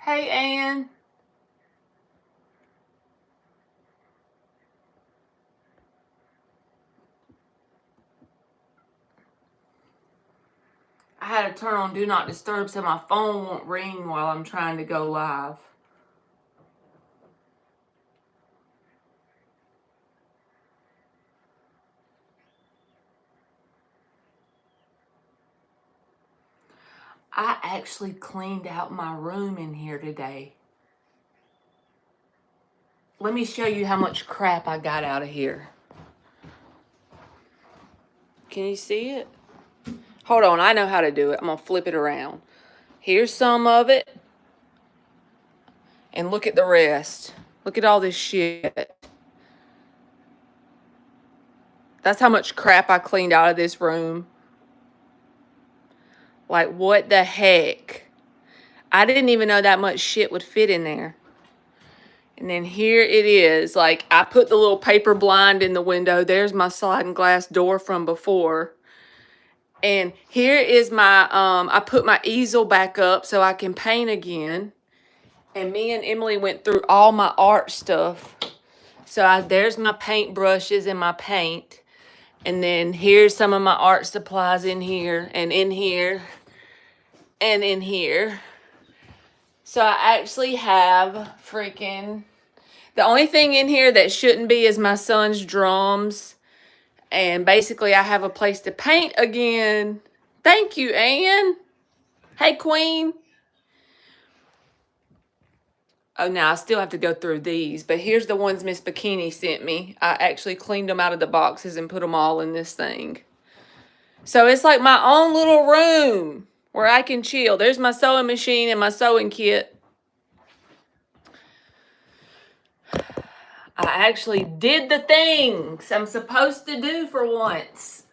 Hey, Ann. I had to turn on Do Not Disturb so my phone won't ring while I'm trying to go live. I actually cleaned out my room in here today. Let me show you how much crap I got out of here. Can you see it? Hold on, I know how to do it. I'm going to flip it around. Here's some of it. And look at the rest. Look at all this shit. That's how much crap I cleaned out of this room. Like, what the heck? I didn't even know that much shit would fit in there. And then here it is. Like, I put the little paper blind in the window. There's my sliding glass door from before. And here is my, I put my easel back up so I can paint again. And me and Emily went through all my art stuff. So there's my paint brushes and my paint. And then here's some of my art supplies in here and in here and in here. So I actually have freaking... The only thing in here that shouldn't be is my son's drums. And basically, I have a place to paint again. Thank you, Ann. Hey, Queen. Oh, now I still have to go through these. But here's the ones Miss Bikini sent me. I actually cleaned them out of the boxes and put them all in this thing. So it's like my own little room where I can chill. There's my sewing machine and my sewing kit. I actually did the things I'm supposed to do for once.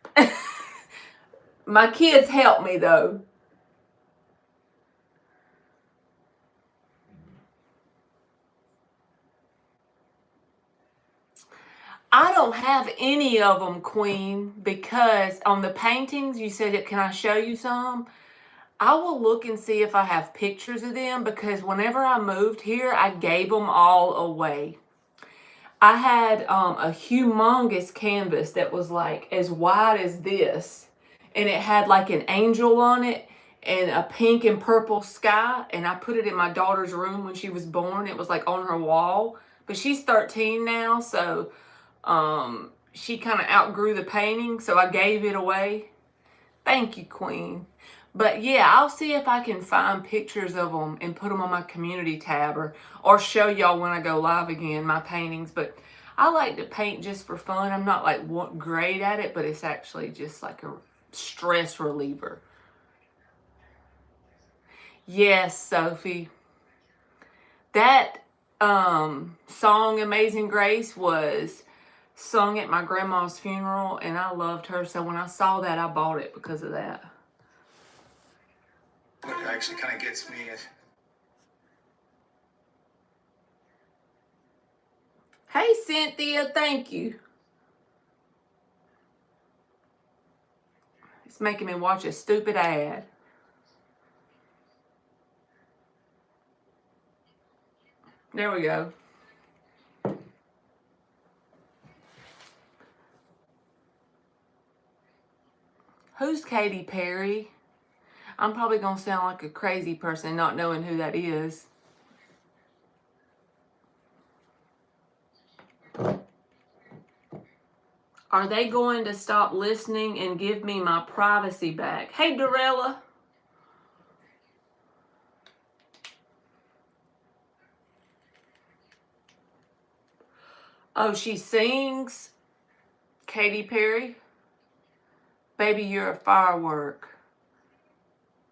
My kids helped me, though. I don't have any of them, Queen, because on the paintings, you said, can I show you some? I will look and see if I have pictures of them, because whenever I moved here, I gave them all away. I had a humongous canvas that was like as wide as this, and it had like an angel on it and a pink and purple sky, and I put it in my daughter's room when she was born. It was like on her wall, but she's 13 now, so she kind of outgrew the painting, so I gave it away. Thank you, Queen. But yeah, I'll see if I can find pictures of them and put them on my community tab, or show y'all when I go live again, my paintings. But I like to paint just for fun. I'm not like great at it, but it's actually just like a stress reliever. Yes, Sophie. That song Amazing Grace was sung at my grandma's funeral, and I loved her. So when I saw that, I bought it because of that. What actually kind of gets me is... Hey, Cynthia, thank you. It's making me watch a stupid ad. There we go. Who's Katy Perry? I'm probably going to sound like a crazy person not knowing who that is. Are they going to stop listening and give me my privacy back? Hey, Dorella. Oh, she sings? Katy Perry? Baby, you're a firework.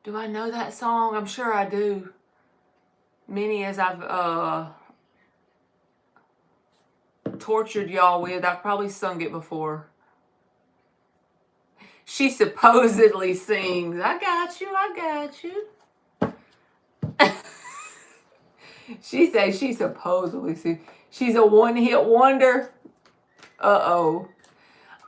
Do I know that song? I'm sure I do. Many as I've tortured y'all with, I've probably sung it before. She supposedly sings, I got you, I got you. She says she supposedly sings. She's a one-hit wonder. Uh-oh.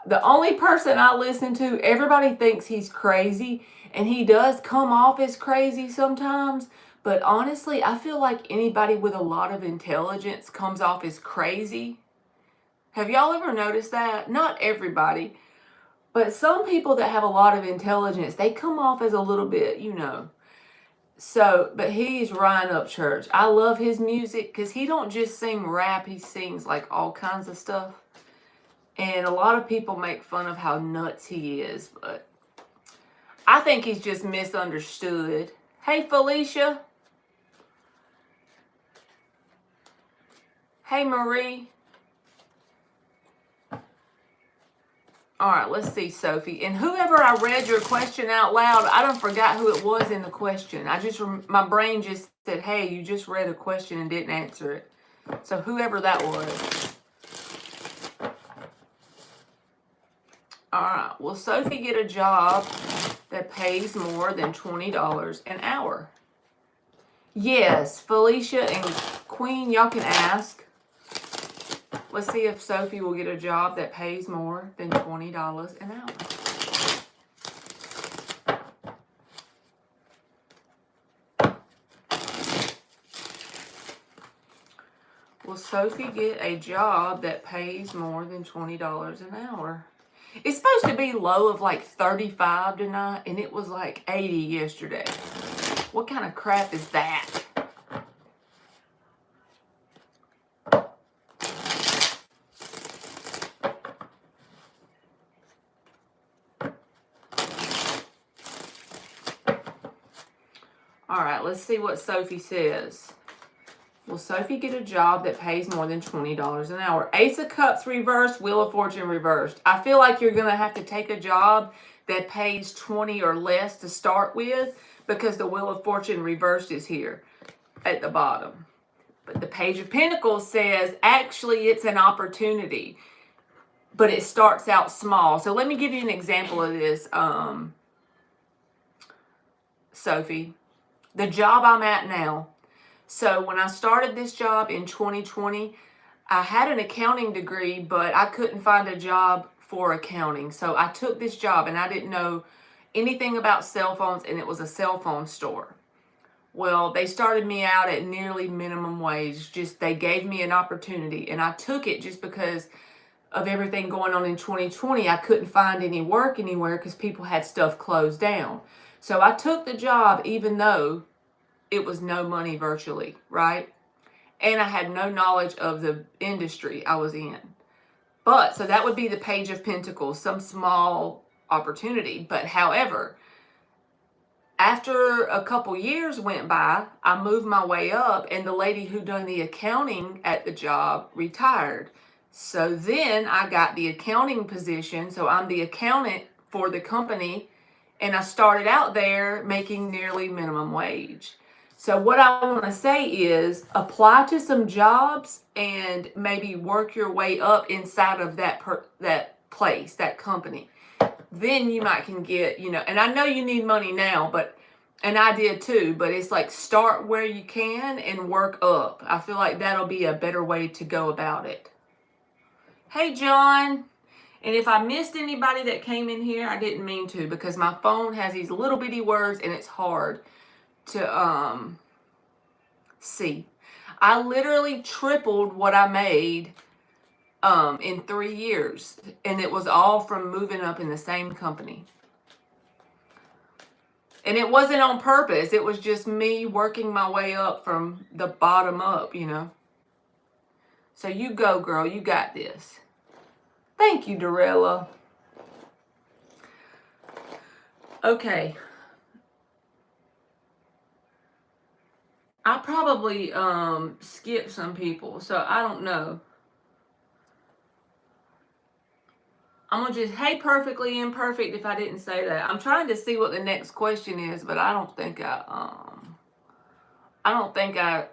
The only person I listen to, everybody thinks he's crazy, and he does come off as crazy sometimes, But honestly, I feel like anybody with a lot of intelligence comes off as crazy. Have y'all ever noticed that? Not everybody, but some people that have a lot of intelligence, they come off as a little bit, So, but he's Ryan Upchurch. I love his music because he don't just sing rap, he sings like all kinds of stuff. And a lot of people make fun of how nuts he is, but I think he's just misunderstood. Hey, Felicia. Hey, Marie. All right, let's see, Sophie. And whoever I read your question out loud, I don't forgot who it was in the question. My brain just said, hey, you just read a question and didn't answer it. So whoever that was. All right, will Sophie get a job that pays more than $20 an hour? Yes, Felicia and Queen, y'all can ask. Let's see if Sophie will get a job that pays more than $20 an hour. Will Sophie get a job that pays more than $20 an hour? It's supposed to be low of like 35 tonight, and it was like 80 yesterday. What kind of crap is that? All right, let's see what Sophie says. Will Sophie get a job that pays more than $20 an hour? Ace of Cups reversed, Wheel of Fortune reversed. I feel like you're going to have to take a job that pays 20 or less to start with because the Wheel of Fortune reversed is here at the bottom. But the Page of Pentacles says actually it's an opportunity, but it starts out small. So let me give you an example of this, Sophie. The job I'm at now. So when I started this job in 2020, I had an accounting degree, but I couldn't find a job for accounting. So I took this job and I didn't know anything about cell phones, and it was a cell phone store. Well, they started me out at nearly minimum wage. They gave me an opportunity, and I took it just because of everything going on in 2020. I couldn't find any work anywhere because people had stuff closed down. So I took the job even though it was no money virtually, right? And I had no knowledge of the industry I was in. But, so that would be the Page of Pentacles, some small opportunity. But however, after a couple years went by, I moved my way up, and the lady who done the accounting at the job retired. So then I got the accounting position. So I'm the accountant for the company, and I started out there making nearly minimum wage. So what I want to say is apply to some jobs and maybe work your way up inside of that place, that company. Then you might can get, and I know you need money now, and I did too, but it's like start where you can and work up. I feel like that'll be a better way to go about it. Hey, John. And if I missed anybody that came in here, I didn't mean to, because my phone has these little bitty words and it's hard to see. I literally tripled what I made in 3 years, and it was all from moving up in the same company. And it wasn't on purpose. It was just me working my way up from the bottom up, So you go, girl. You got this. Thank you, Dorella. Okay. I probably skipped some people, so I don't know. I'm going to just, hey, perfectly imperfect, if I didn't say that. I'm trying to see what the next question is, but I don't think I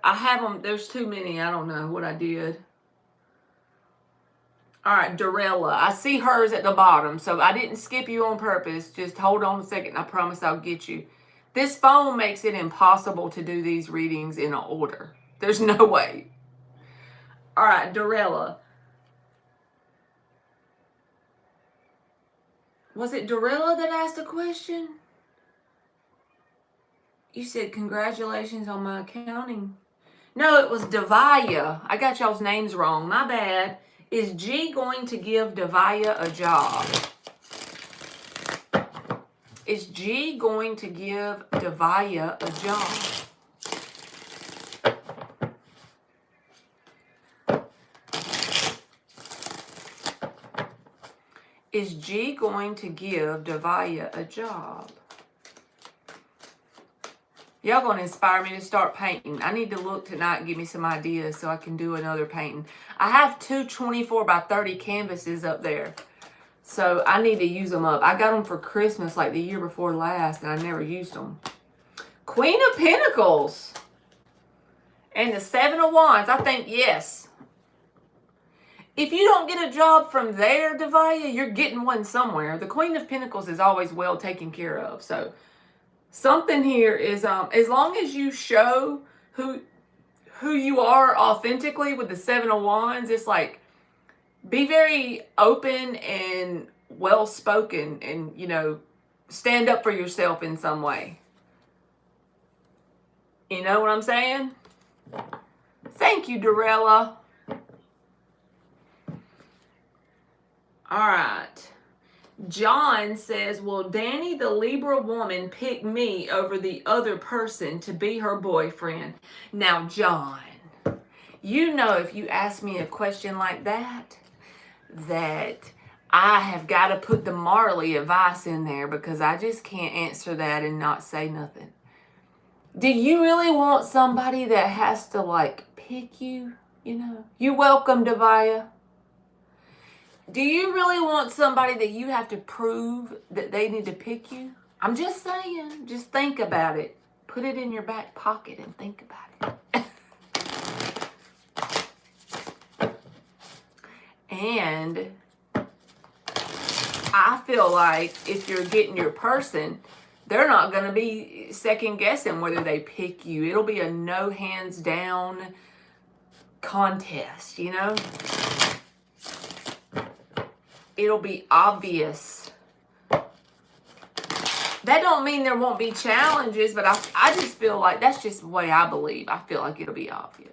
have them. There's too many. I don't know what I did. All right, Dorella. I see hers at the bottom, so I didn't skip you on purpose. Just hold on a second. I promise I'll get you. This phone makes it impossible to do these readings in order. There's no way. All right, Dorella. Was it Dorella that asked a question? You said congratulations on my accounting. No, it was Devaya. I got y'all's names wrong. My bad. Is G going to give Devaya a job? Is G going to give Devaya a job? Is G going to give Devaya a job? Y'all gonna inspire me to start painting. I need to look tonight and give me some ideas so I can do another painting. I have two 24 by 30 canvases up there. So I need to use them up. I got them for Christmas like the year before last and I never used them. Queen of Pentacles. And the Seven of Wands. I think yes. If you don't get a job from there, Devaya, you're getting one somewhere. The Queen of Pentacles is always well taken care of. So something here is, as long as you show who you are authentically with the Seven of Wands, it's like, be very open and well-spoken and, you know, stand up for yourself in some way. You know what I'm saying? Thank you, Dorella. All right. John says, will Danny, the Libra woman, pick me over the other person to be her boyfriend? Now, John, you know if you ask me a question like that I have got to put the Marley advice in there because I just can't answer that and not say nothing. Do you really want somebody that has to, like, pick you, you know? You welcome, Devaya. Do you really want somebody that you have to prove that they need to pick you? I'm just saying. Just think about it. Put it in your back pocket and think about it. And I feel like if you're getting your person, they're not going to be second guessing whether they pick you. It'll be a no hands down contest, you know? It'll be obvious. That don't mean there won't be challenges, but I just feel like that's just the way I believe. I feel like it'll be obvious.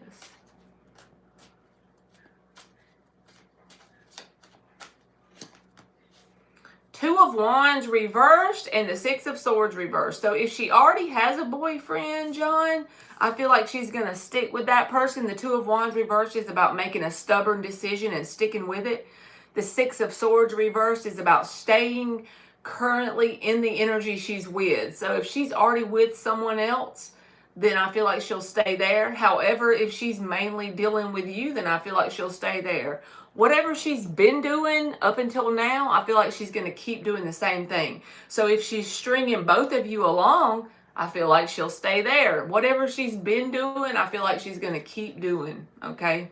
Two of Wands reversed and the Six of Swords reversed. So if she already has a boyfriend, John, I feel like she's going to stick with that person. The Two of Wands reversed is about making a stubborn decision and sticking with it. The Six of Swords reversed is about staying currently in the energy she's with. So if she's already with someone else, then I feel like she'll stay there. However, if she's mainly dealing with you, then I feel like she'll stay there. Whatever she's been doing up until now, I feel like she's going to keep doing the same thing. So if she's stringing both of you along, I feel like she'll stay there. Whatever she's been doing, I feel like she's going to keep doing, okay?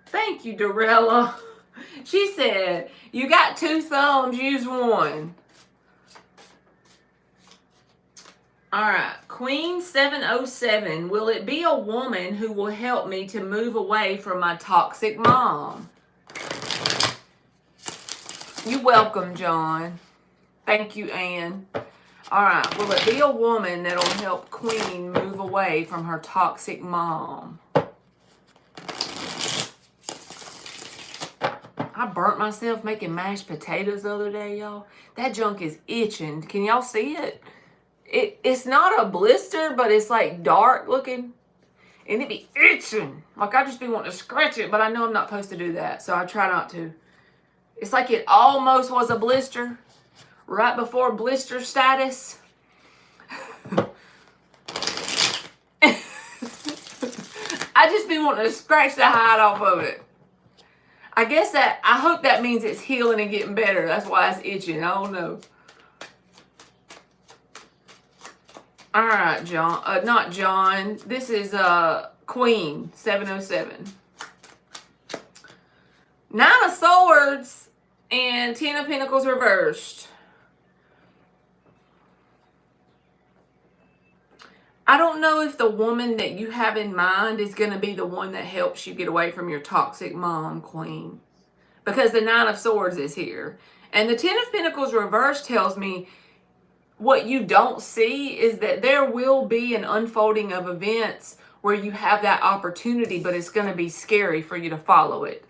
Thank you, Dorella. She said, you got two thumbs, use one. All right, Queen 707. Will it be a woman who will help me to move away from my toxic mom? You're welcome, John. Thank you, Anne. All right, will it be a woman that'll help Queen move away from her toxic mom? I burnt myself making mashed potatoes the other day, y'all. That junk is itching. Can y'all see it? It's not a blister, but it's like dark looking. And it be itching. Like I just be wanting to scratch it, but I know I'm not supposed to do that. So I try not to. It's like it almost was a blister. Right before blister status. I just be wanting to scratch the hide off of it. I hope that means it's healing and getting better. That's why it's itching. I don't know. All right, John. Not John. This is Queen 707. Nine of Swords and Ten of Pentacles reversed. I don't know if the woman that you have in mind is going to be the one that helps you get away from your toxic mom, Queen. because the Nine of Swords is here. And the Ten of Pentacles reverse tells me what you don't see is that there will be an unfolding of events where you have that opportunity, but it's going to be scary for you to follow it.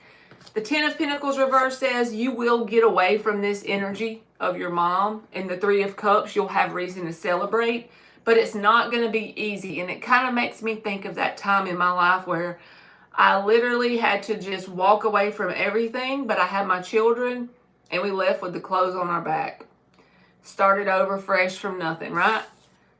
The Ten of Pentacles reverse says you will get away from this energy of your mom. And the Three of Cups, you'll have reason to celebrate, but it's not going to be easy. And it kind of makes me think of that time in my life where I literally had to just walk away from everything, but I had my children and we left with the clothes on our back. Started over fresh from nothing, right?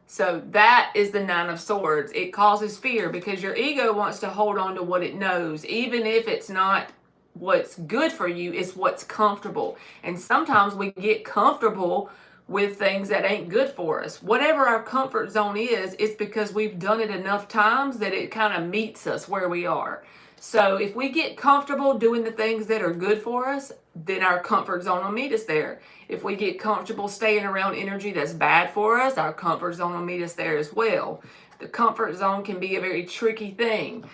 So that is the Nine of Swords. It causes fear because your ego wants to hold on to what it knows, even if it's not what's good for you, it's what's comfortable. And sometimes we get comfortable with things that ain't good for us. Whatever our comfort zone is, it's because we've done it enough times that it kind of meets us where we are. So if we get comfortable doing the things that are good for us, then our comfort zone will meet us there. If we get comfortable staying around energy that's bad for us, our comfort zone will meet us there as well. The comfort zone can be a very tricky thing.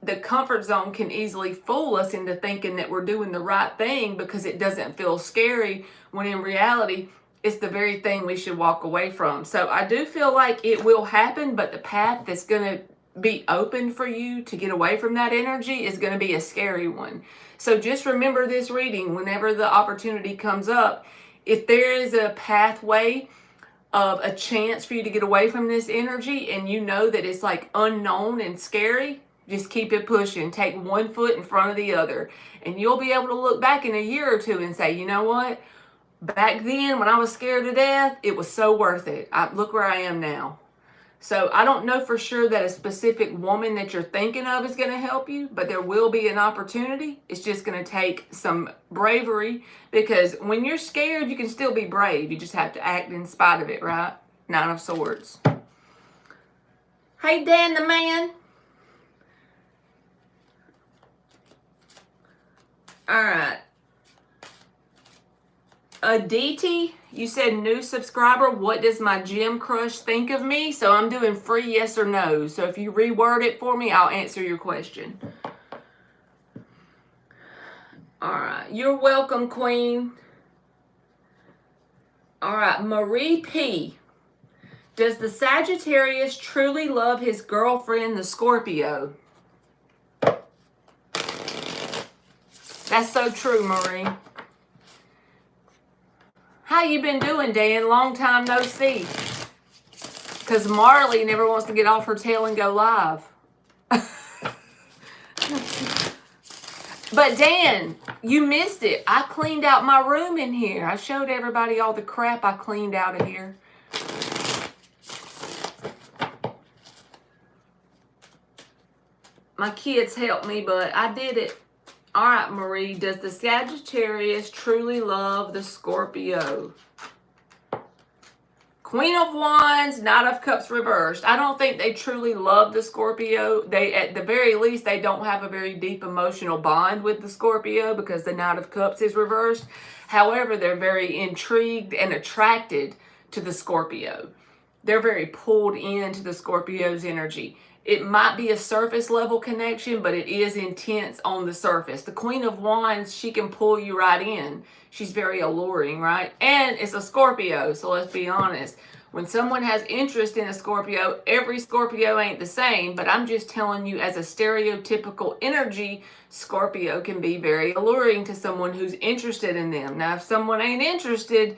The comfort zone can easily fool us into thinking that we're doing the right thing because it doesn't feel scary, when in reality, it's the very thing we should walk away from. So I do feel like it will happen, but the path that's going to be open for you to get away from that energy is going to be a scary one. So just remember this reading whenever the opportunity comes up. If there is a pathway of a chance for you to get away from this energy and you know that it's like unknown and scary, just keep it pushing. Take one foot in front of the other. And you'll be able to look back in a year or two and say, you know what? Back then when I was scared to death, it was so worth it. Look where I am now. So I don't know for sure that a specific woman that you're thinking of is going to help you, but there will be an opportunity. It's just going to take some bravery, because when you're scared, you can still be brave. You just have to act in spite of it, right? Nine of Swords. Hey, Dan the man. All right. Aditi, you said new subscriber. What does my gym crush think of me? So I'm doing free yes or no. So if you reword it for me, I'll answer your question. All right. You're welcome, Queen. All right. Marie P. Does the Sagittarius truly love his girlfriend, the Scorpio? That's so true, Marie. How you been doing, Dan? Long time no see. Because Marley never wants to get off her tail and go live. But Dan, you missed it. I cleaned out my room in here. I showed everybody all the crap I cleaned out of here. My kids helped me, but I did it. All right, Marie, does the Sagittarius truly love the Scorpio? Queen of Wands, Knight of Cups reversed. I don't think they truly love the Scorpio. They, at the very least, they don't have a very deep emotional bond with the Scorpio because the Knight of Cups is reversed. However, they're very intrigued and attracted to the Scorpio. They're very pulled into the Scorpio's energy. It might be a surface level connection, but it is intense on the surface. The Queen of Wands, she can pull you right in. She's very alluring, right? And it's a Scorpio, so let's be honest. When someone has interest in a Scorpio, every Scorpio ain't the same, but I'm just telling you as a stereotypical energy, Scorpio can be very alluring to someone who's interested in them. Now, if someone ain't interested,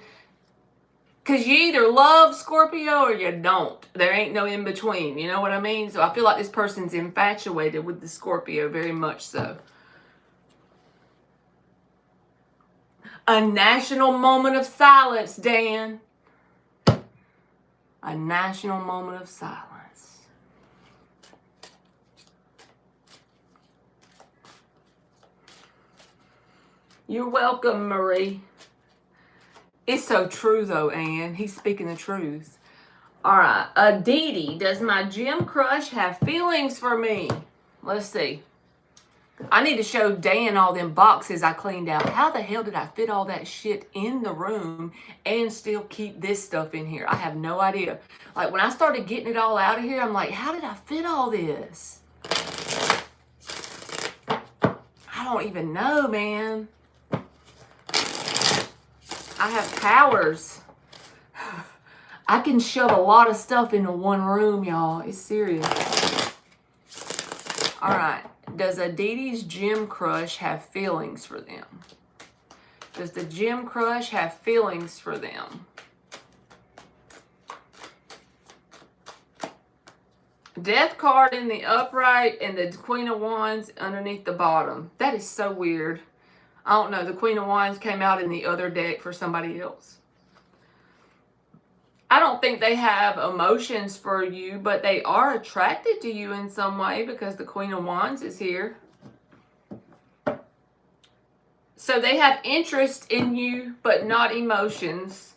because you either love Scorpio or you don't. There ain't no in between. You know what I mean? So I feel like this person's infatuated with the Scorpio, very much so. A national moment of silence, Dan. A national moment of silence. You're welcome, Marie. It's so true, though, Anne. He's speaking the truth. All right. Aditi, does my gym crush have feelings for me? Let's see. I need to show Dan all them boxes I cleaned out. How the hell did I fit all that shit in the room and still keep this stuff in here? I have no idea. Like, when I started getting it all out of here, I'm like, how did I fit all this? I don't even know, man. I have powers. I can shove a lot of stuff into one room, y'all. It's serious. All right. Does Aditi's gym crush have feelings for them? Does the gym crush have feelings for them? Death card in the upright and the Queen of Wands underneath the bottom. That is so weird. I don't know. The Queen of Wands came out in the other deck for somebody else. I don't think they have emotions for you, but they are attracted to you in some way because the Queen of Wands is here. So they have interest in you, but not emotions.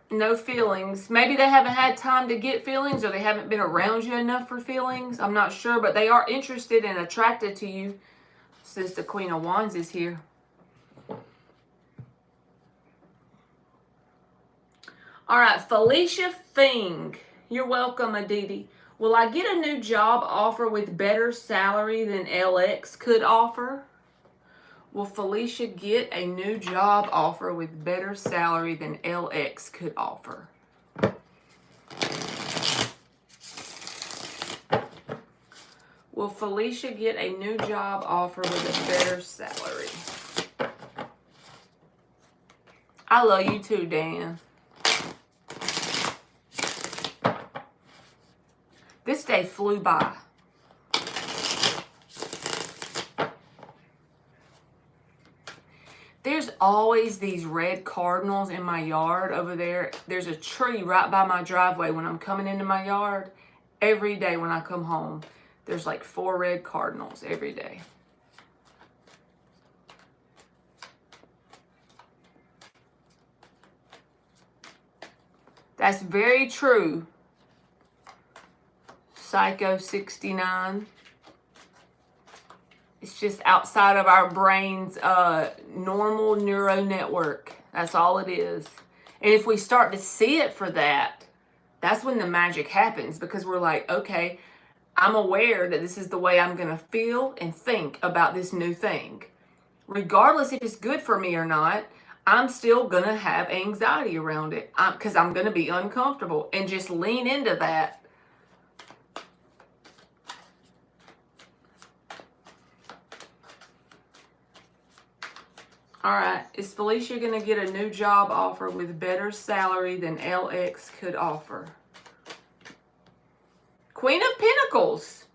No feelings. Maybe they haven't had time to get feelings, or they haven't been around you enough for feelings. I'm not sure, but they are interested and attracted to you since the Queen of Wands is here. All right, Felicia Fing. You're welcome, Aditi. Will I get a new job offer with better salary than LX could offer? Will Felicia get a new job offer with better salary than LX could offer? Will Felicia get a new job offer with a better salary? I love you too, Dan. This day flew by. There's always these red cardinals in my yard over there. There's a tree right by my driveway when I'm coming into my yard. Every day when I come home, there's like 4 red cardinals every day. That's very true. Psycho 69. It's just outside of our brain's normal neural network. That's all it is. And if we start to see it for that, that's when the magic happens, because we're like, okay, I'm aware that this is the way I'm going to feel and think about this new thing. Regardless if it's good for me or not, I'm still going to have anxiety around it because I'm going to be uncomfortable, and just lean into that. All right, is Felicia going to get a new job offer with better salary than LX could offer? Queen of Pentacles,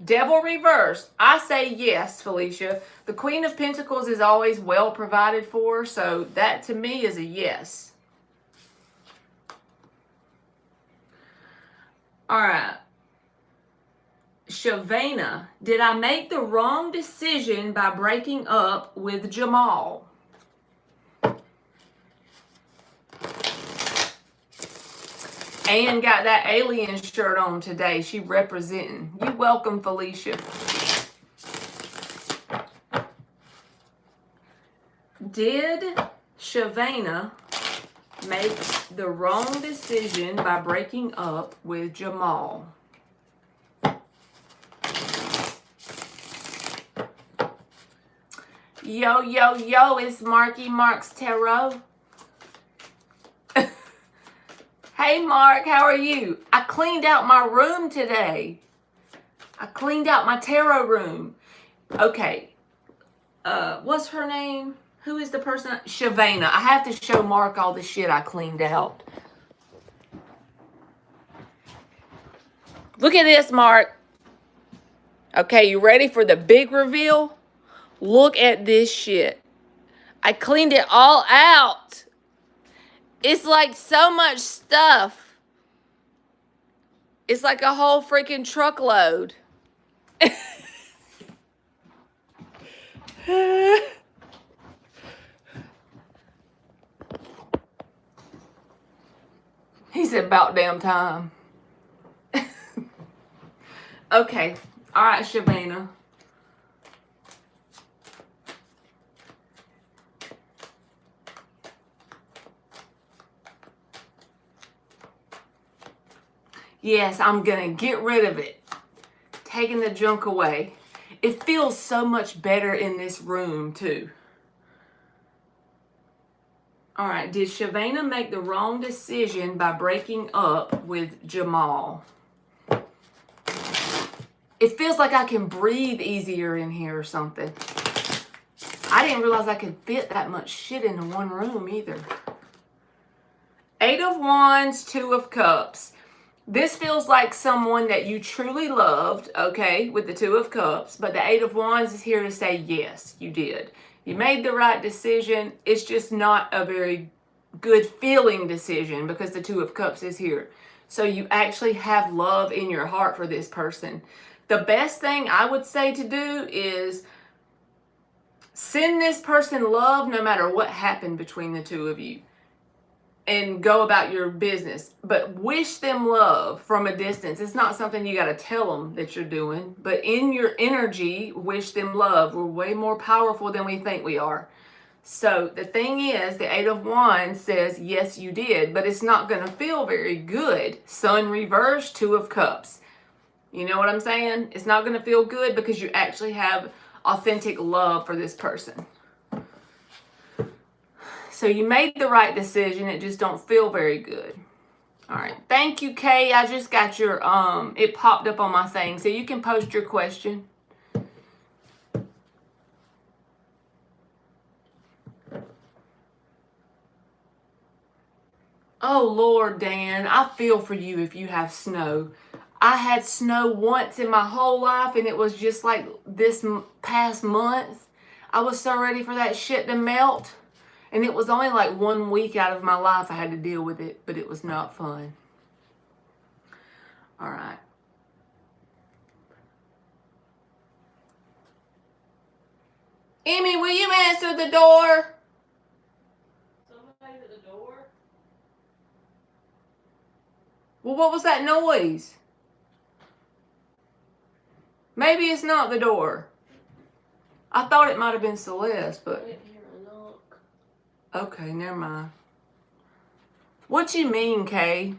Devil reversed. I say yes, Felicia. The Queen of Pentacles is always well provided for, so that to me is a yes. All right. Shavana, did I make the wrong decision by breaking up with Jamal? Ann got that alien shirt on today. She representing. You welcome, Felicia. Did Shavana make the wrong decision by breaking up with Jamal? Yo, yo, yo, it's Marky Mark's Tarot. Hey, Mark, how are you? I cleaned out my room today. I cleaned out my tarot room. Okay. What's her name? Who is the person? Shavana. I have to show Mark all the shit I cleaned out. Look at this, Mark. Okay, you ready for the big reveal? Look at this shit. I cleaned it all out. It's like so much stuff. It's like a whole freaking truckload. He said, about damn time. Okay. All right, Shavana. Yes, I'm going to get rid of it. Taking the junk away. It feels so much better in this room, too. All right, did Shavana make the wrong decision by breaking up with Jamal? It feels like I can breathe easier in here or something. I didn't realize I could fit that much shit into one room either. 8 of Wands, 2 of Cups. This feels like someone that you truly loved, okay, with the 2 of Cups. But the 8 of Wands is here to say, yes, you did. You made the right decision. It's just not a very good feeling decision because the 2 of Cups is here. So you actually have love in your heart for this person. The best thing I would say to do is send this person love no matter what happened between the 2 of you. And go about your business. But wish them love from a distance. It's not something you got to tell them that you're doing. But in your energy, wish them love. We're way more powerful than we think we are. So the thing is, the 8 of Wands says, yes, you did. But it's not going to feel very good. Sun reversed, 2 of Cups. You know what I'm saying? It's not going to feel good because you actually have authentic love for this person. So you made the right decision. It just don't feel very good. All right. Thank you, Kay. I just got your, it popped up on my thing. So you can post your question. Oh, Lord, Dan, I feel for you if you have snow. I had snow once in my whole life, and it was just like this past month. I was so ready for that shit to melt. And it was only like 1 week out of my life I had to deal with it, but it was not fun. All right. Emmy, will you answer the door? Somebody at the door? Well, what was that noise? Maybe it's not the door. I thought it might have been Celeste, but... Okay, never mind. What you mean, Kay,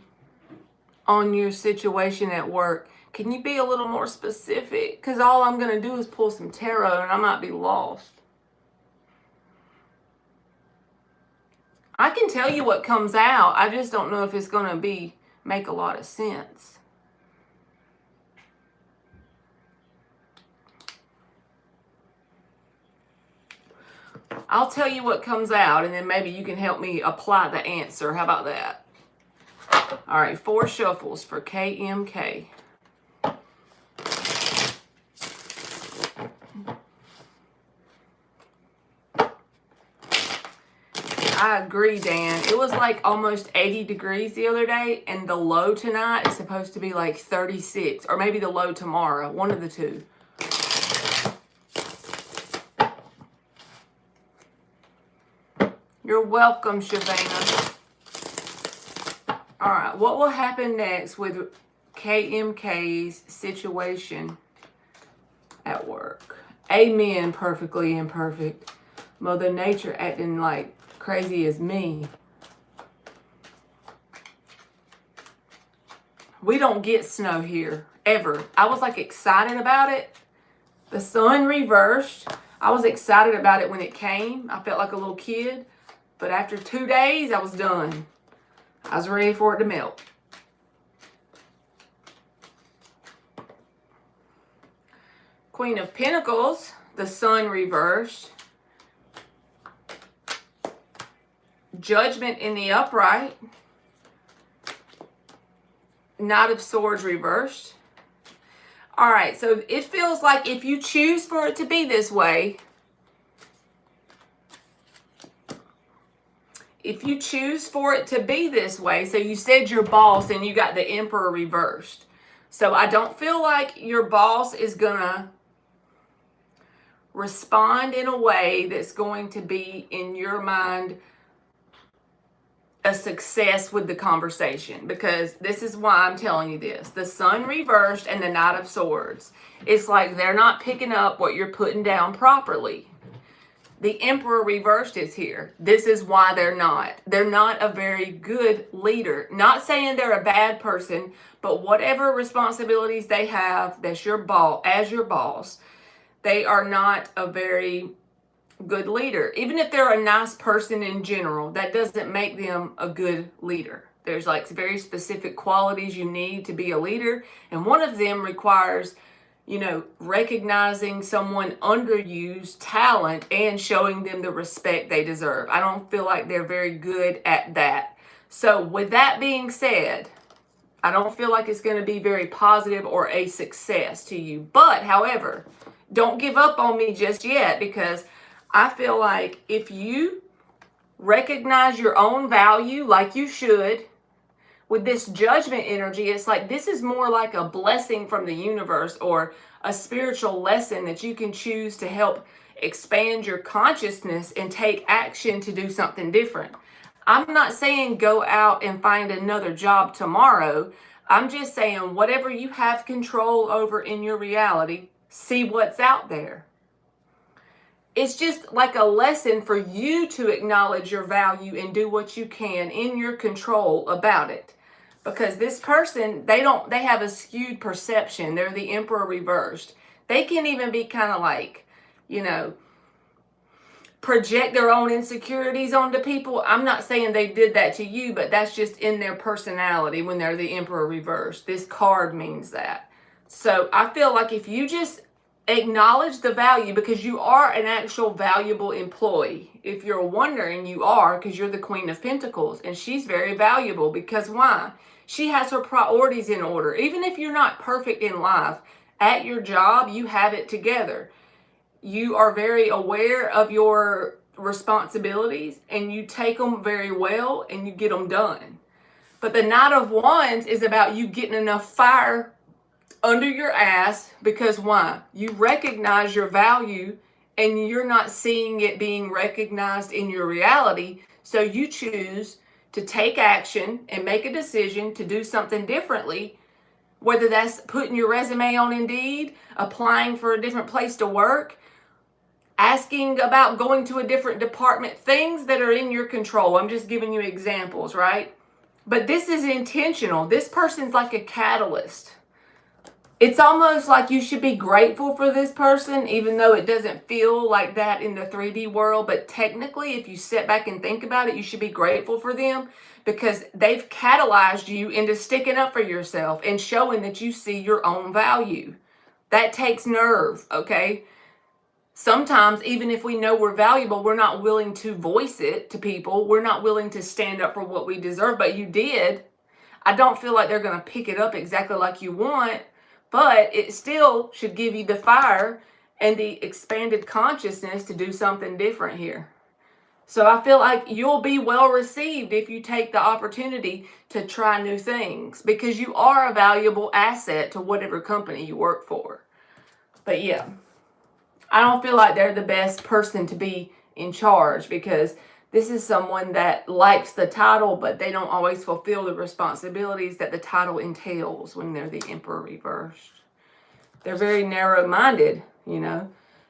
on your situation at work? Can you be a little more specific? Because all I'm going to do is pull some tarot and I might be lost. I can tell you what comes out. I just don't know if it's going to make a lot of sense. I'll tell you what comes out, and then maybe you can help me apply the answer. How about that? All right, 4 shuffles for KMK. I agree, Dan. It was like almost 80 degrees the other day, and the low tonight is supposed to be like 36, or maybe the low tomorrow, one of the two. You're welcome, Shavana. All right, what will happen next with KMK's situation at work? Amen, perfectly imperfect. Mother Nature acting like crazy as me. We don't get snow here, ever. I was like excited about it. The sun reversed. I was excited about it when it came. I felt like a little kid. But after 2 days, I was done. I was ready for it to melt. Queen of Pentacles, the sun reversed. Judgment in the upright. Knight of Swords reversed. All right, so it feels like if you choose for it to be this way, if you choose for it to be this way, so you said your boss and you got the Emperor reversed. So I don't feel like your boss is going to respond in a way that's going to be, in your mind, a success with the conversation. Because this is why I'm telling you this. The sun reversed and the Knight of Swords. It's like they're not picking up what you're putting down properly. The Emperor reversed is here. This is why they're not. They're not a very good leader. Not saying they're a bad person, but whatever responsibilities they have, that's your boss, as your boss, they are not a very good leader. Even if they're a nice person in general, that doesn't make them a good leader. There's like very specific qualities you need to be a leader, and one of them requires, recognizing someone underused talent and showing them the respect they deserve. I don't feel like they're very good at that. So with that being said, I don't feel like it's going to be very positive or a success to you. But however, don't give up on me just yet, because I feel like if you recognize your own value like you should, with this judgment energy, it's like this is more like a blessing from the universe or a spiritual lesson that you can choose to help expand your consciousness and take action to do something different. I'm not saying go out and find another job tomorrow. I'm just saying whatever you have control over in your reality, see what's out there. It's just like a lesson for you to acknowledge your value and do what you can in your control about it. Because this person, they have a skewed perception. They're the Emperor reversed. They can even be kind of like, project their own insecurities onto people. I'm not saying they did that to you, but that's just in their personality when they're the Emperor reversed. This card means that. So I feel like if you just acknowledge the value, because you are an actual valuable employee. If you're wondering, you are, because you're the Queen of Pentacles, and she's very valuable. Because why? She has her priorities in order. Even if you're not perfect in life, at your job, you have it together. You are very aware of your responsibilities, and you take them very well, and you get them done. But the Knight of Wands is about you getting enough fire under your ass, because why? You recognize your value and you're not seeing it being recognized in your reality. So you choose to take action and make a decision to do something differently, whether that's putting your resume on Indeed, applying for a different place to work, asking about going to a different department, things that are in your control. I'm just giving you examples, right? But this is intentional. This person's like a catalyst. It's almost like you should be grateful for this person, even though it doesn't feel like that in the 3D world. But technically, if you sit back and think about it, you should be grateful for them, because they've catalyzed you into sticking up for yourself and showing that you see your own value. That takes nerve, okay? Sometimes, even if we know we're valuable, we're not willing to voice it to people. We're not willing to stand up for what we deserve, but you did. I don't feel like they're going to pick it up exactly like you want, but it still should give you the fire and the expanded consciousness to do something different here. So I feel like you'll be well received if you take the opportunity to try new things, because you are a valuable asset to whatever company you work for. But yeah, I don't feel like they're the best person to be in charge, because this is someone that likes the title, but they don't always fulfill the responsibilities that the title entails when they're the Emperor reversed. They're very narrow-minded,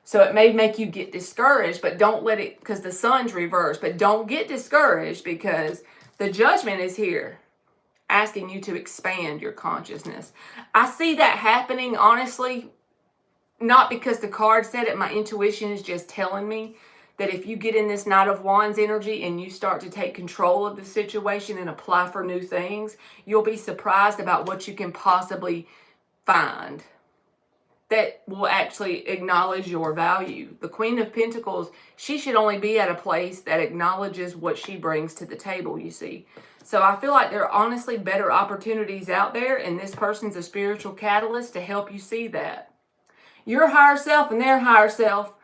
So it may make you get discouraged, but don't let it, because the Sun's reversed. But don't get discouraged, because the Judgment is here, asking you to expand your consciousness. I see that happening, honestly, not because the card said it. My intuition is just telling me that if you get in this Knight of Wands energy and you start to take control of the situation and apply for new things, you'll be surprised about what you can possibly find that will actually acknowledge your value. The Queen of Pentacles, she should only be at a place that acknowledges what she brings to the table, you see. So I feel like there are honestly better opportunities out there, and this person's a spiritual catalyst to help you see that. Your higher self and their higher self,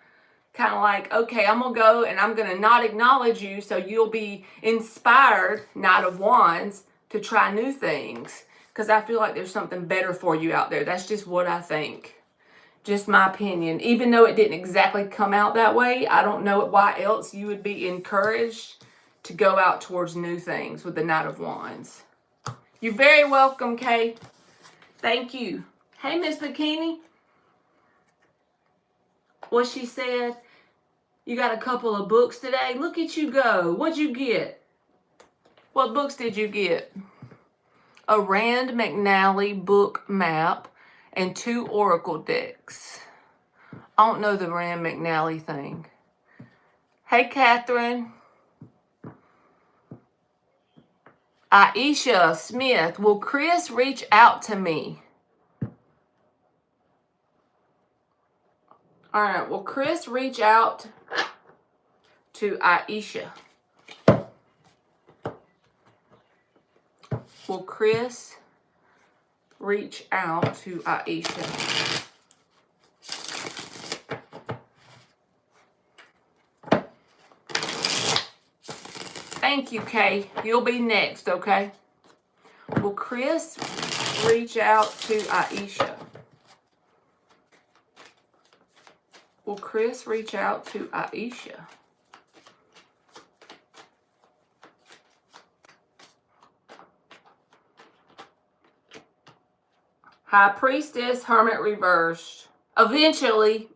kind of like, okay, I'm going to go and I'm going to not acknowledge you, so you'll be inspired, Knight of Wands, to try new things. Because I feel like there's something better for you out there. That's just what I think. Just my opinion. Even though it didn't exactly come out that way, I don't know why else you would be encouraged to go out towards new things with the Knight of Wands. You're very welcome, Kay. Thank you. Hey, Miss Bikini. What she said, you got a couple of books today. Look at you go. What'd you get? What books did you get? A Rand McNally book map and 2 oracle decks. I don't know the Rand McNally thing. Hey, Catherine. Aisha Smith, will Chris reach out to me? All right, will Chris reach out to Aisha? Will Chris reach out to Aisha? Thank you, Kay. You'll be next, okay? Will Chris reach out to Aisha? Will Chris reach out to Aisha? High Priestess, Hermit reversed. Eventually.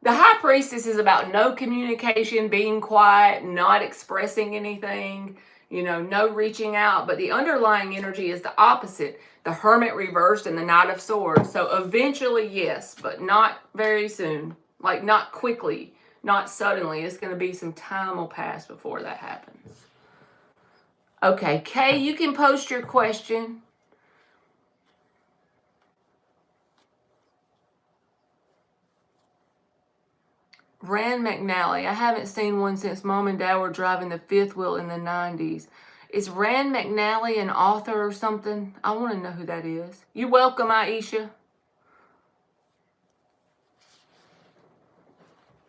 The High Priestess is about no communication, being quiet, not expressing anything, no reaching out. But the underlying energy is the opposite. The Hermit reversed and the Knight of Swords. So eventually, yes, but not very soon. Like not quickly, not suddenly. It's going to be some time will pass before that happens. Okay, Kay, you can post your question. Rand McNally. I haven't seen one since Mom and Dad were driving the fifth wheel in the 90s. Is Rand McNally an author or something? I want to know who that is. You're welcome, Aisha.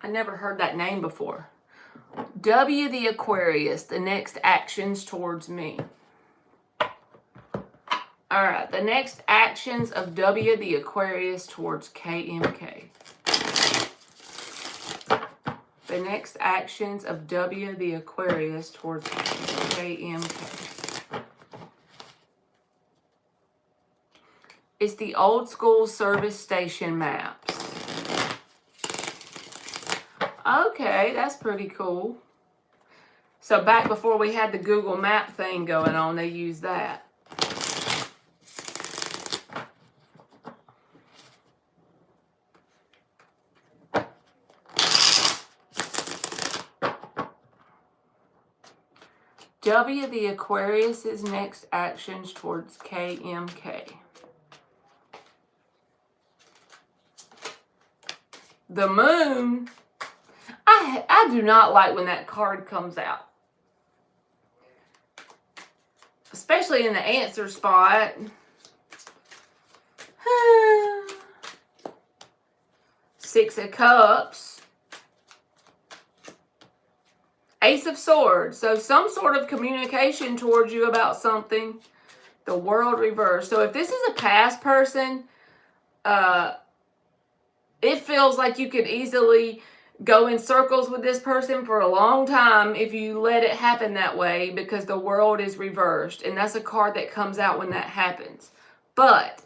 I never heard that name before. W the Aquarius, the next actions towards me. All right, the next actions of W the Aquarius towards KMK. The next actions of W the Aquarius towards KMK. It's the old school service station maps. Okay, that's pretty cool. So back before we had the Google Map thing going on, they used that. W the Aquarius's next actions towards KMK. The Moon. I do not like when that card comes out. Especially in the answer spot. Six of Cups. Ace of Swords. So some sort of communication towards you about something. The World reversed. So if this is a past person, it feels like you could easily go in circles with this person for a long time if you let it happen that way, because the World is reversed. And that's a card that comes out when that happens. But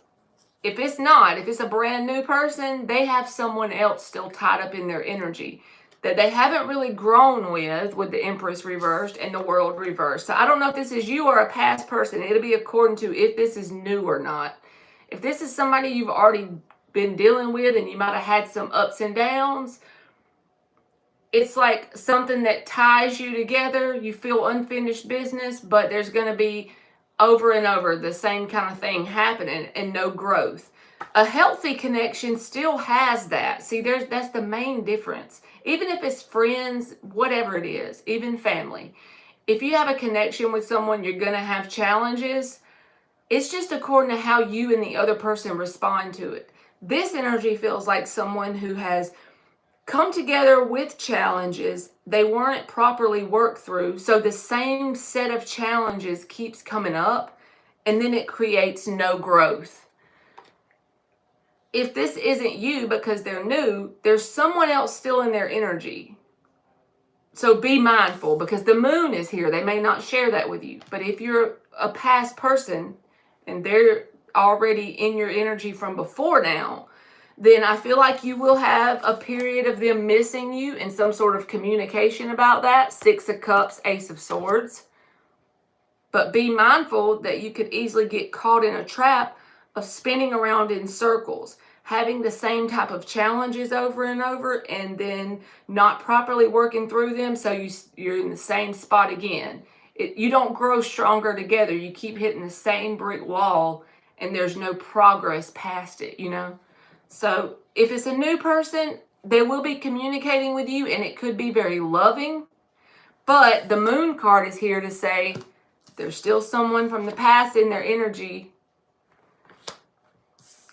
if it's not, if it's a brand new person, they have someone else still tied up in their energy that they haven't really grown with the Empress reversed and the World reversed. So I don't know if this is you or a past person. It'll be according to if this is new or not. If this is somebody you've already been dealing with and you might have had some ups and downs, it's like something that ties you together. You feel unfinished business, but there's going to be over and over the same kind of thing happening and no growth. A healthy connection still has that. See, that's the main difference. Even if it's friends, whatever it is, even family. If you have a connection with someone, you're going to have challenges. It's just according to how you and the other person respond to it. This energy feels like someone who has come together with challenges. They weren't properly worked through. So the same set of challenges keeps coming up, and then it creates no growth. If this isn't you because they're new, there's someone else still in their energy. So be mindful, because the Moon is here. They may not share that with you. But if you're a past person and they're already in your energy from before now, then I feel like you will have a period of them missing you and some sort of communication about that. Six of Cups, Ace of Swords. But be mindful that you could easily get caught in a trap of spinning around in circles. having the same type of challenges over and over and then not properly working through them, so you're in the same spot again. You don't grow stronger together. You keep hitting the same brick wall and there's no progress past it, you know? So if it's a new person, they will be communicating with you and it could be very loving. But the moon card is here to say there's still someone from the past in their energy.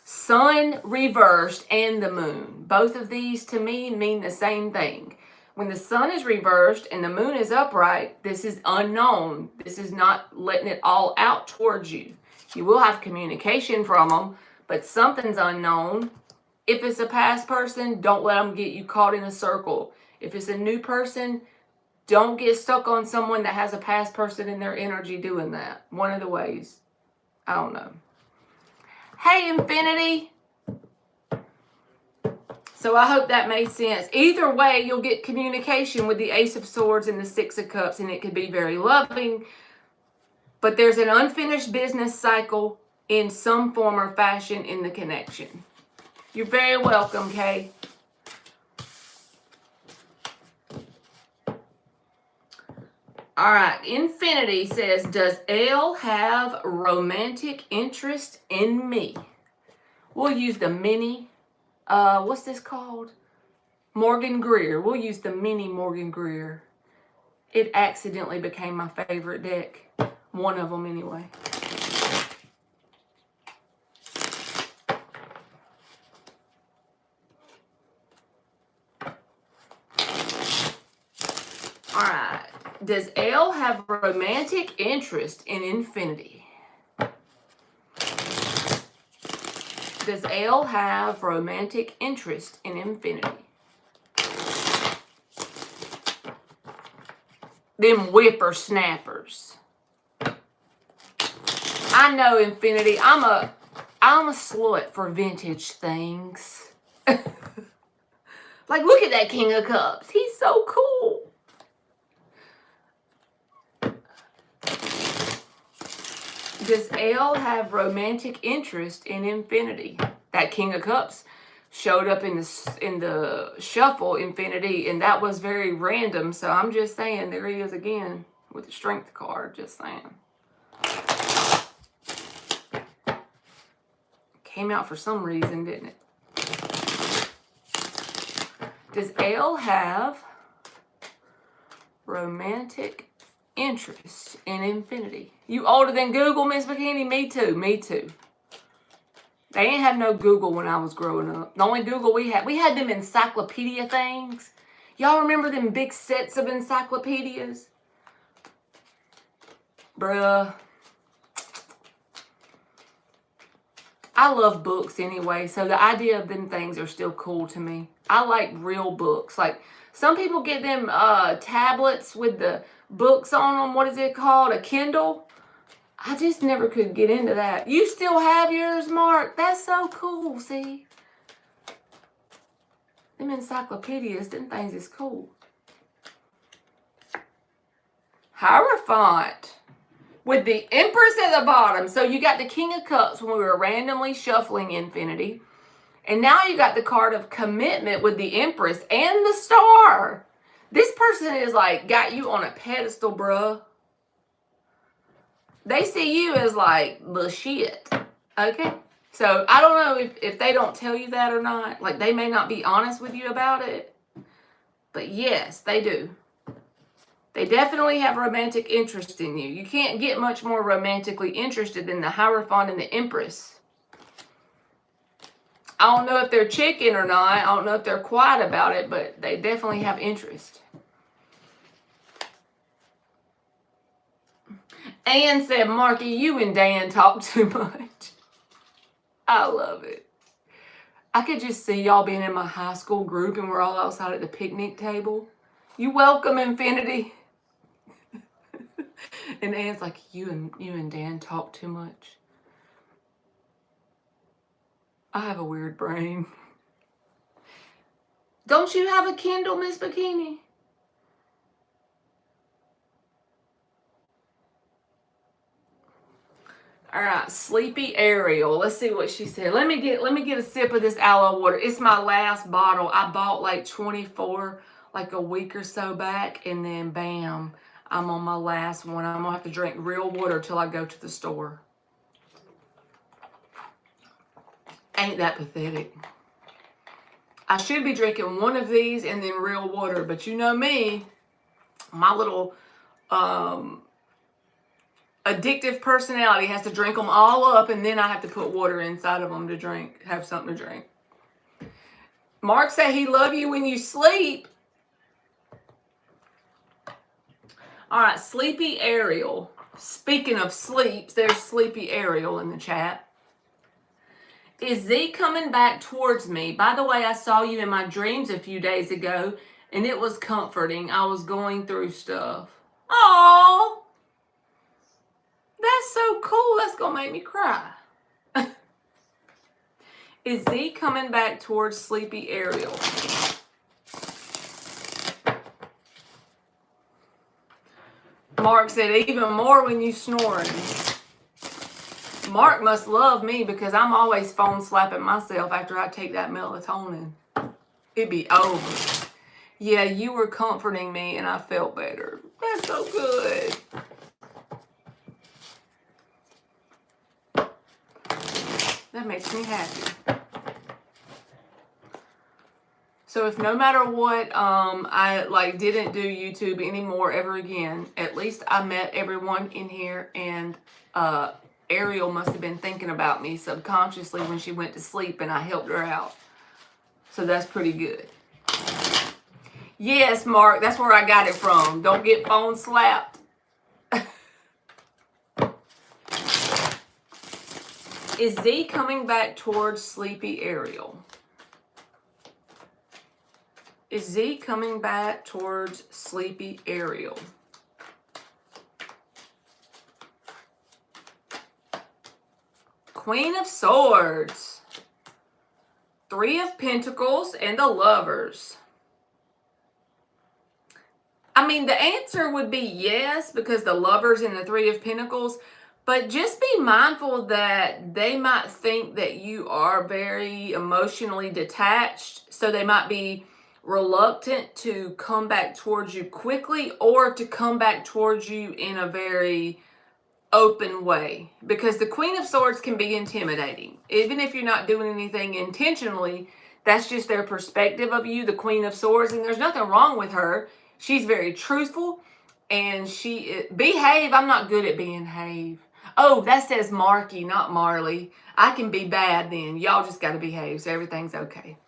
Sun reversed and the moon. Both of these to me mean the same thing. When the sun is reversed and the moon is upright, this is unknown. This is not letting it all out towards you. You will have communication from them, but something's unknown. If it's a past person, don't let them get you caught in a circle. If it's a new person, don't get stuck on someone that has a past person in their energy doing that. One of the ways. I don't know. Hey, Infinity. So I hope that made sense. Either way, you'll get communication with the Ace of Swords and the Six of Cups, and it could be very loving. But there's an unfinished business cycle in some form or fashion in the connection. You're very welcome, Kay. All right, Infinity says, does Elle have romantic interest in me? We'll use the mini, what's this called? Morgan Greer. We'll use the mini Morgan Greer. It accidentally became my favorite deck. One of them anyway. All right. Does Elle have romantic interest in Infinity? Does Elle have romantic interest in Infinity? Them whippersnappers. I know, Infinity. I'm a slut for vintage things. Like, look at that King of Cups. He's so cool. Does Elle have romantic interest in Infinity? That King of Cups showed up in the shuffle, Infinity, and that was very random. So I'm just saying, there he is again with the Strength card. Just saying. Came out for some reason, didn't it? Does Elle have romantic interest in Infinity? You older than Google, Miss Bikini? Me too. Me too. They ain't have no Google when I was growing up. The only Google we had them encyclopedia things. Y'all remember them big sets of encyclopedias? Bruh. I love books anyway, so the idea of them things are still cool to me. I like real books. Like, some people get them tablets with the books on them. What is it called? A Kindle? I just never could get into that. You still have yours, Mark? That's so cool, see? Them encyclopedias, them things is cool. Hierophant. With the Empress at the bottom. So you got the King of Cups when we were randomly shuffling Infinity. And now you got the card of Commitment with the Empress and the Star. This person is like, got you on a pedestal, bruh. They see you as like the shit. Okay? So I don't know if they don't tell you that or not. Like, they may not be honest with you about it. But yes, they do. They definitely have romantic interest in you. You can't get much more romantically interested than the Hierophant and the Empress. I don't know if they're chicken or not. I don't know if they're quiet about it, but they definitely have interest. Ann said, Marky, you and Dan talk too much. I love it. I could just see y'all being in my high school group and we're all outside at the picnic table. You welcome, Infinity. And Ann's like, you and Dan talk too much. I have a weird brain. Don't you have a Kindle, Miss Bikini? All right, Sleepy Ariel. Let's see what she said. Let me get a sip of this aloe water. It's my last bottle. I bought like 24 like a week or so back, and then bam, I'm on my last one. I'm gonna have to drink real water till I go to the store. Ain't that pathetic? I should be drinking one of these and then real water, but you know me, my little addictive personality has to drink them all up, and then I have to put water inside of them to drink, have something to drink. Mark said he love you when you sleep. All right, Sleepy Ariel. Speaking of sleeps, there's Sleepy Ariel in the chat. Is Z coming back towards me? By the way, I saw you in my dreams a few days ago, and it was comforting. I was going through stuff. Oh, that's so cool. That's going to make me cry. Is Z coming back towards Sleepy Ariel? Mark said, even more when you snoring. Mark must love me because I'm always phone slapping myself after I take that melatonin. It'd be over. Yeah, you were comforting me and I felt better. That's so good. That makes me happy. So if no matter what, I like didn't do YouTube anymore ever again, at least I met everyone in here, and Ariel must have been thinking about me subconsciously when she went to sleep and I helped her out. So that's pretty good. Yes, Mark, that's where I got it from. Don't get phone slapped. Is Z coming back towards Sleepy Ariel? Is Z coming back towards Sleepy Ariel? Queen of Swords, Three of Pentacles, and the Lovers. I mean, the answer would be yes, because the Lovers and the Three of Pentacles, but just be mindful that they might think that you are very emotionally detached, so they might be reluctant to come back towards you quickly or to come back towards you in a very open way, because the Queen of Swords can be intimidating. Even if you're not doing anything intentionally, that's just their perspective of you, the Queen of Swords, and there's nothing wrong with her. She's very truthful, and she behave. I'm not good at behave. Oh, that says Marky, not Marley. I can be bad then. Y'all just got to behave, so everything's okay.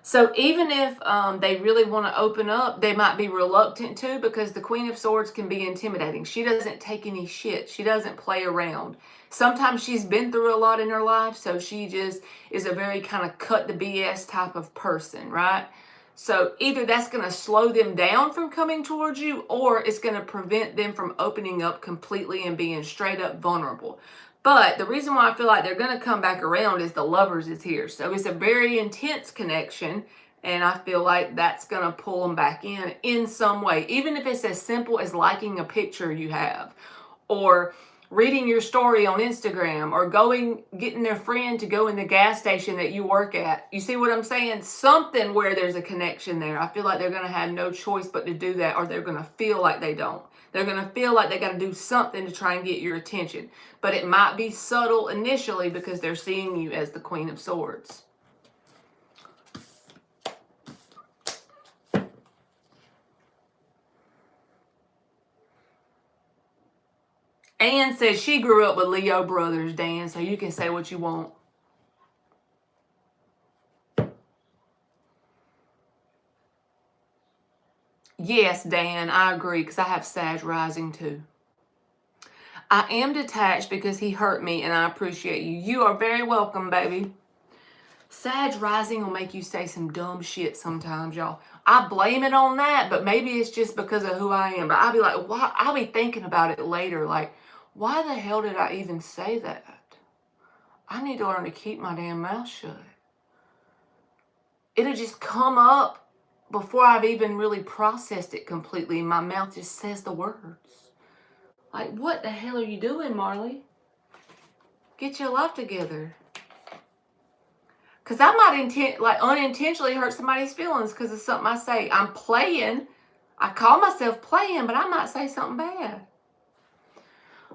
So even if they really want to open up, they might be reluctant to, because the Queen of Swords can be intimidating. She doesn't take any shit. She doesn't play around. Sometimes she's been through a lot in her life, so she just is a very kind of cut the BS type of person, right? So either that's going to slow them down from coming towards you, or it's going to prevent them from opening up completely and being straight up vulnerable. But the reason why I feel like they're going to come back around is the Lovers is here. So it's a very intense connection, and I feel like that's going to pull them back in some way. Even if it's as simple as liking a picture you have, or reading your story on Instagram, or getting their friend to go in the gas station that you work at. You see what I'm saying? Something where there's a connection there. I feel like they're going to have no choice but to do that, or they're going to feel like they don't. They're going to feel like they got to do something to try and get your attention. But it might be subtle initially because they're seeing you as the Queen of Swords. Anne says she grew up with Leo brothers, Dan, so you can say what you want. Yes, Dan, I agree, because I have Sag rising too. I am detached because he hurt me, and I appreciate you. You are very welcome, baby. Sag rising will make you say some dumb shit sometimes, y'all. I blame it on that, but maybe it's just because of who I am. But I'll be like, why? I'll be thinking about it later, like, why the hell did I even say that? I need to learn to keep my damn mouth shut. It'll just come up before I've even really processed it completely. My mouth just says the words. Like, what the hell are you doing, Marley? Get your life together. Because I might unintentionally hurt somebody's feelings because of something I say. I'm playing. I call myself playing, but I might say something bad.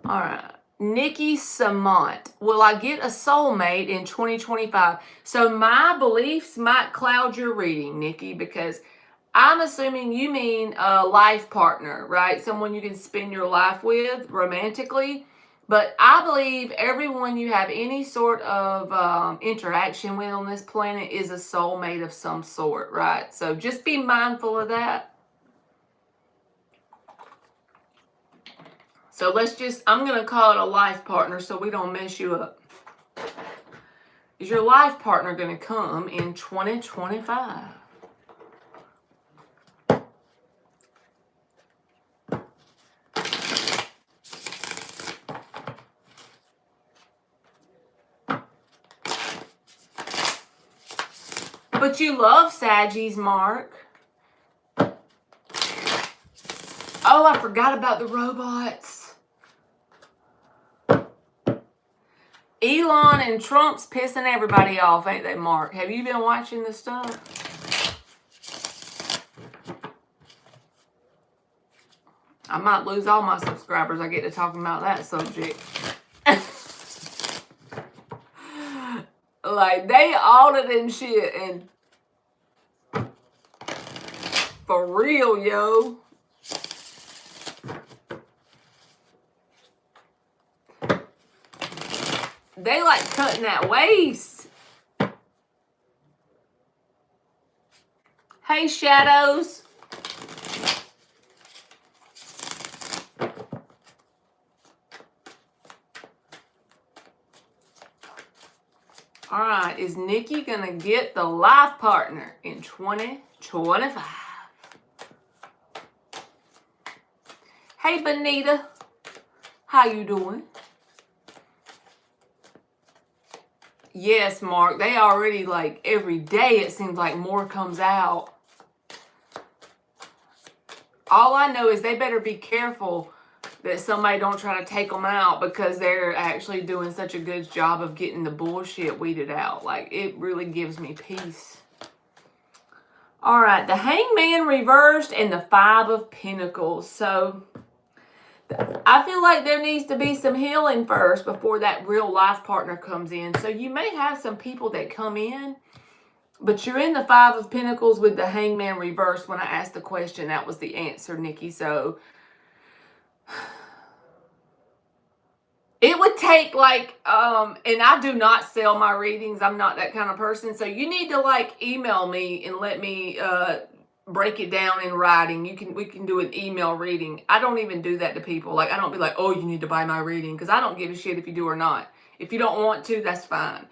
All right. Nikki Samant. Will I get a soulmate in 2025? So my beliefs might cloud your reading, Nikki, because I'm assuming you mean a life partner, right? Someone you can spend your life with romantically. But I believe everyone you have any sort of interaction with on this planet is a soulmate of some sort, right? So just be mindful of that. So I'm going to call it a life partner so we don't mess you up. Is your life partner going to come in 2025? But you love Saggies, Mark. Oh, I forgot about the robots. Elon and Trump's pissing everybody off, ain't they, Mark? Have you been watching this stuff? I might lose all my subscribers. I get to talking about that subject. Like, they audited and shit, and for real, yo. They like cutting that waist. Hey, Shadows. All right, is Nikki going to get the life partner in 2025? Hey, Benita. How you doing? Yes, Mark. They already, like, every day it seems like more comes out. All I know is they better be careful that somebody don't try to take them out because they're actually doing such a good job of getting the bullshit weeded out. Like, it really gives me peace. All right, the Hangman reversed and the Five of Pentacles. So I feel like there needs to be some healing first before that real life partner comes in. So you may have some people that come in, but you're in the Five of Pentacles with the Hangman reversed. When I asked the question, that was the answer, Nikki. So it would take and I do not sell my readings. I'm not that kind of person. So you need to email me and let me break it down in writing. We can do an email reading. I don't even do that to people. I don't be like, oh, you need to buy my reading, because I don't give a shit if you do or not. If you don't want to, that's fine.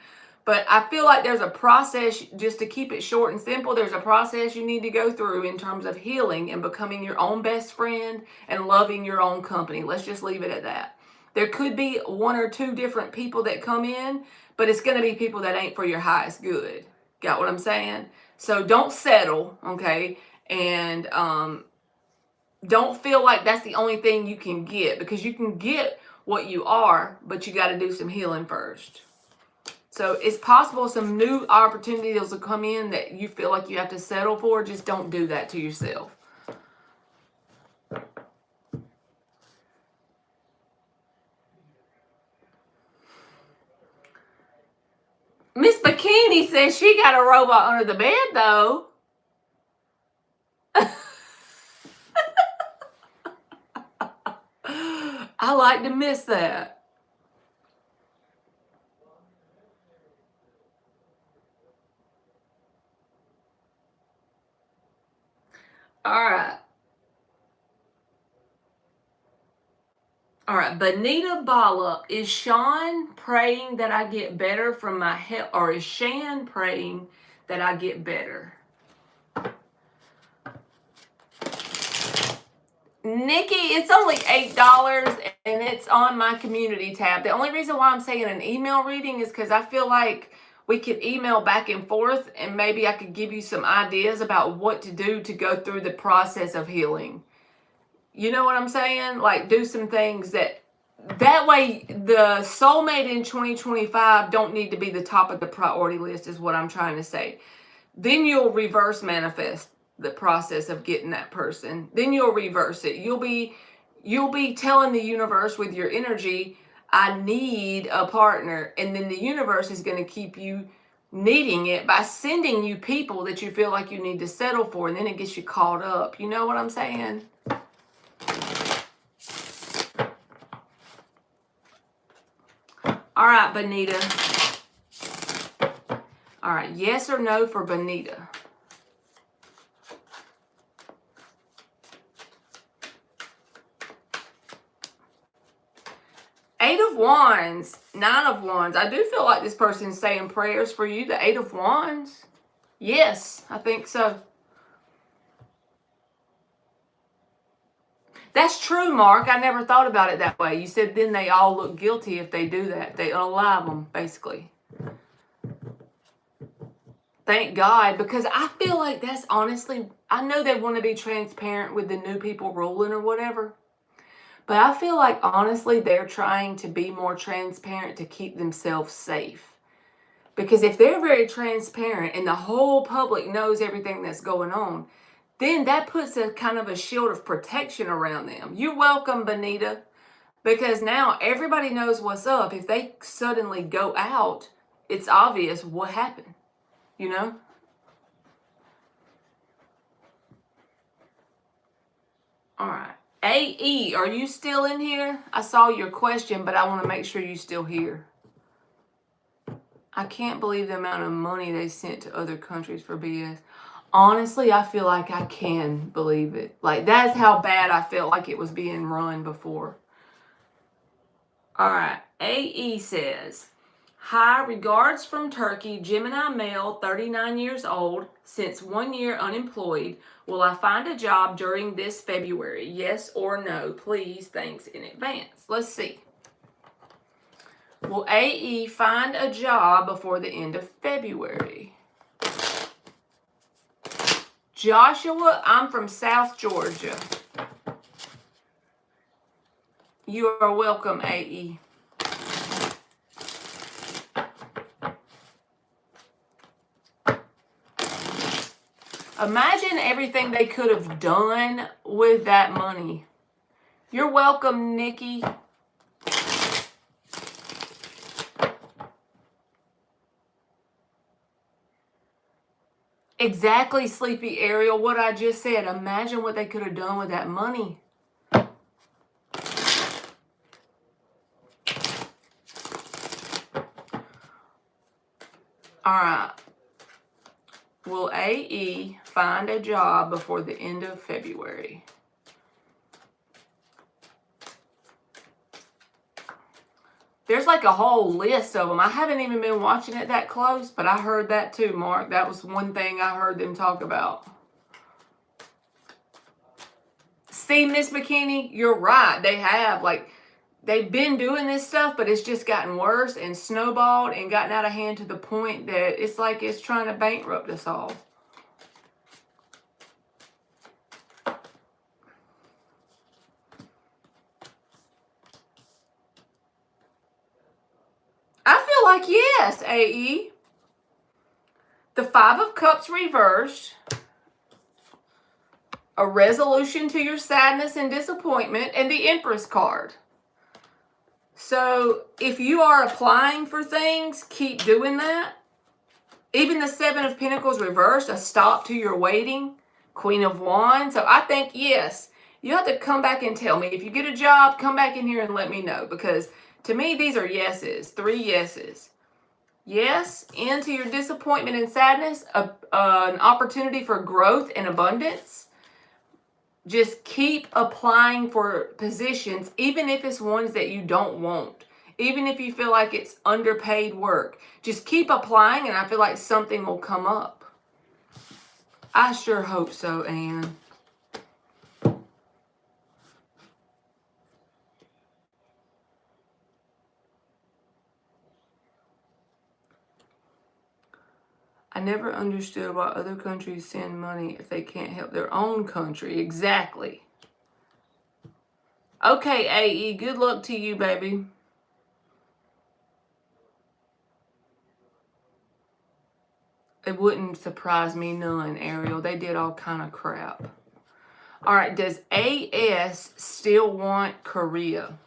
But I feel like there's a process, just to keep it short and simple, there's a process you need to go through in terms of healing and becoming your own best friend and loving your own company. Let's just leave it at that. There could be one or two different people that come in, but it's going to be people that ain't for your highest good. Got what I'm saying? So don't settle, okay? And don't feel like that's the only thing you can get, because you can get what you are, but you got to do some healing first. So it's possible some new opportunities will come in that you feel like you have to settle for. Just don't do that to yourself. Miss Bikini says she got a robot under the bed, though. I like to miss that. All right. All right, Benita Bala, is Sean praying that I get better from my health, or is Shan praying that I get better? Nikki, it's only $8 and it's on my community tab. The only reason why I'm saying an email reading is because I feel like we could email back and forth, and maybe I could give you some ideas about what to do to go through the process of healing. You know what I'm saying? Like, do some things that that way the soulmate in 2025 don't need to be the top of the priority list is what I'm trying to say. Then you'll reverse manifest the process of getting that person. Then you'll reverse it. You'll be telling the universe with your energy, I need a partner. And then the universe is going to keep you needing it by sending you people that you feel like you need to settle for. And then it gets you caught up. You know what I'm saying? All right, Benita. All right, yes or no for Benita? Eight of Wands, Nine of Wands. I do feel like this person's saying prayers for you. The Eight of Wands. Yes, I think so. That's true, Mark. I never thought about it that way. You said then they all look guilty if they do that. They unalive them, basically. Thank God, because I feel like that's honestly, I know they want to be transparent with the new people ruling or whatever, but I feel like honestly they're trying to be more transparent to keep themselves safe. Because if they're very transparent and the whole public knows everything that's going on, then that puts a kind of a shield of protection around them. You're welcome, Benita, because now everybody knows what's up. If they suddenly go out, it's obvious what happened, you know? All right. AE, are you still in here? I saw your question, but I want to make sure you're still here. I can't believe the amount of money they sent to other countries for BS. Honestly, I feel like I can believe it. Like, that's how bad I felt like it was being run before. All right. AE says, hi, regards from Turkey, Gemini male, 39 years old, since 1 year unemployed. Will I find a job during this February? Yes or no? Please, thanks in advance. Let's see. Will AE find a job before the end of February? Joshua, I'm from South Georgia. You are welcome, AE. Imagine everything they could have done with that money. You're welcome, Nikki. Exactly, Sleepy Ariel, what I just said. Imagine what they could have done with that money. All right. Will AE find a job before the end of February? There's like a whole list of them. I haven't even been watching it that close, but I heard that too, Mark. That was one thing I heard them talk about. See, Miss McKinney, you're right. They have, like, they've been doing this stuff, but it's just gotten worse and snowballed and gotten out of hand to the point that it's like it's trying to bankrupt us all. I feel like yes, AE. The Five of Cups reversed. A resolution to your sadness and disappointment, and the Empress card. So if you are applying for things, keep doing that. Even the Seven of Pentacles reversed, a stop to your waiting. Queen of Wands. So I think, yes, you have to come back and tell me. If you get a job, come back in here and let me know. Because to me, these are yeses. 3 yeses. Yes, into your disappointment and sadness, an opportunity for growth and abundance. Just keep applying for positions, even if it's ones that you don't want. Even if you feel like it's underpaid work. Just keep applying, and I feel like something will come up. I sure hope so, Anne. I never understood why other countries send money if they can't help their own country. Exactly. Okay, AE, good luck to you, baby. It wouldn't surprise me none, Ariel. They did all kind of crap. All right, does AS still want Korea?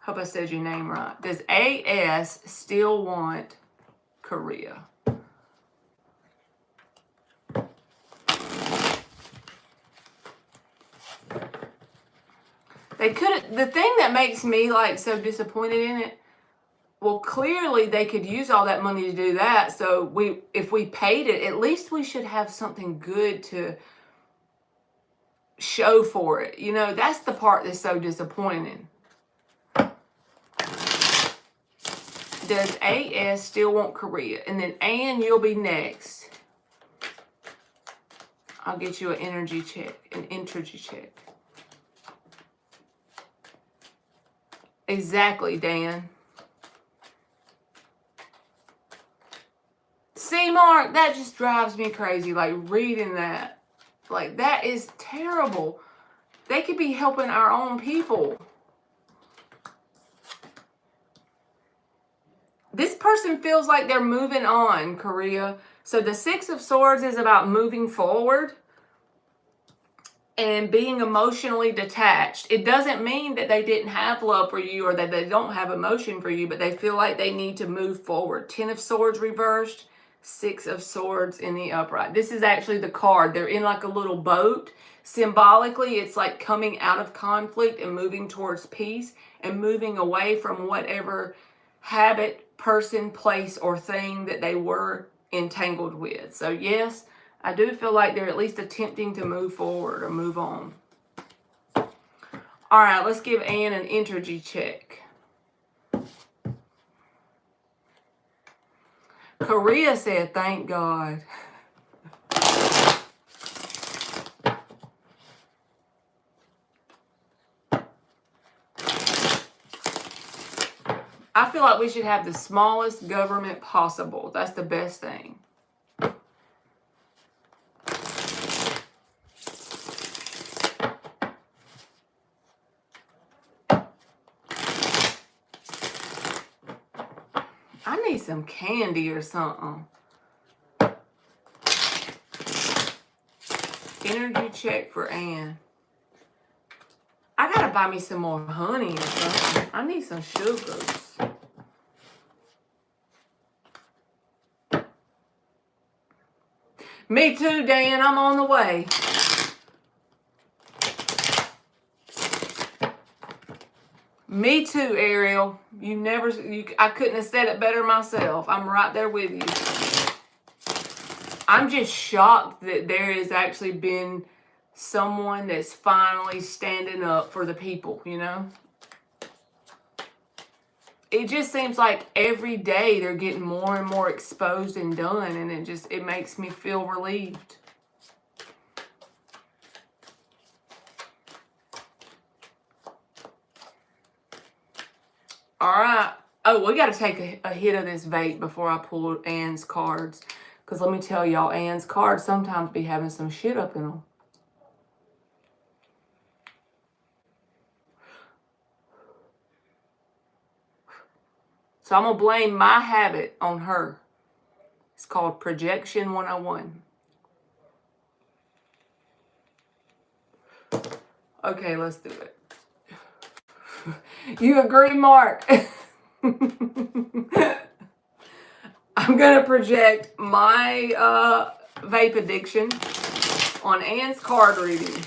Hope I said your name right. Does AS still want Korea? They could. The thing that makes me like so disappointed in it. Well, clearly they could use all that money to do that. So if we paid it, at least we should have something good to show for it. You know, that's the part that's so disappointing. Does AS still want Korea? And then Ann, you'll be next. I'll get you an energy check. Exactly, Dan. See, Mark, that just drives me crazy, like reading that. Like, that is terrible. They could be helping our own people. This person feels like they're moving on, Korea. So the Six of Swords is about moving forward and being emotionally detached. It doesn't mean that they didn't have love for you or that they don't have emotion for you, but they feel like they need to move forward. 10 of Swords reversed, 6 of Swords in the upright. This is actually the card. They're in like a little boat. Symbolically, it's like coming out of conflict and moving towards peace and moving away from whatever habit, person, place, or thing that they were entangled with. So yes, I do feel like they're at least attempting to move forward or move on. All right, let's give Ann an energy check. Korea said, thank God. I feel like we should have the smallest government possible. That's the best thing. I need some candy or something. Energy check for Ann. I gotta buy me some more honey or something. I need some sugars. Me too, Dan. I'm on the way. Me too, Ariel. I couldn't have said it better myself. I'm right there with you. I'm just shocked that there has actually been someone that's finally standing up for the people, you know? It just seems like every day they're getting more and more exposed and done, and it makes me feel relieved. All right. Oh, we got to take a hit of this vape before I pull Ann's cards. Because let me tell y'all, Ann's cards sometimes be having some shit up in them. So I'm going to blame my habit on her. It's called Projection 101. Okay, let's do it. You agree, Mark? I'm going to project my vape addiction on Ann's card reading.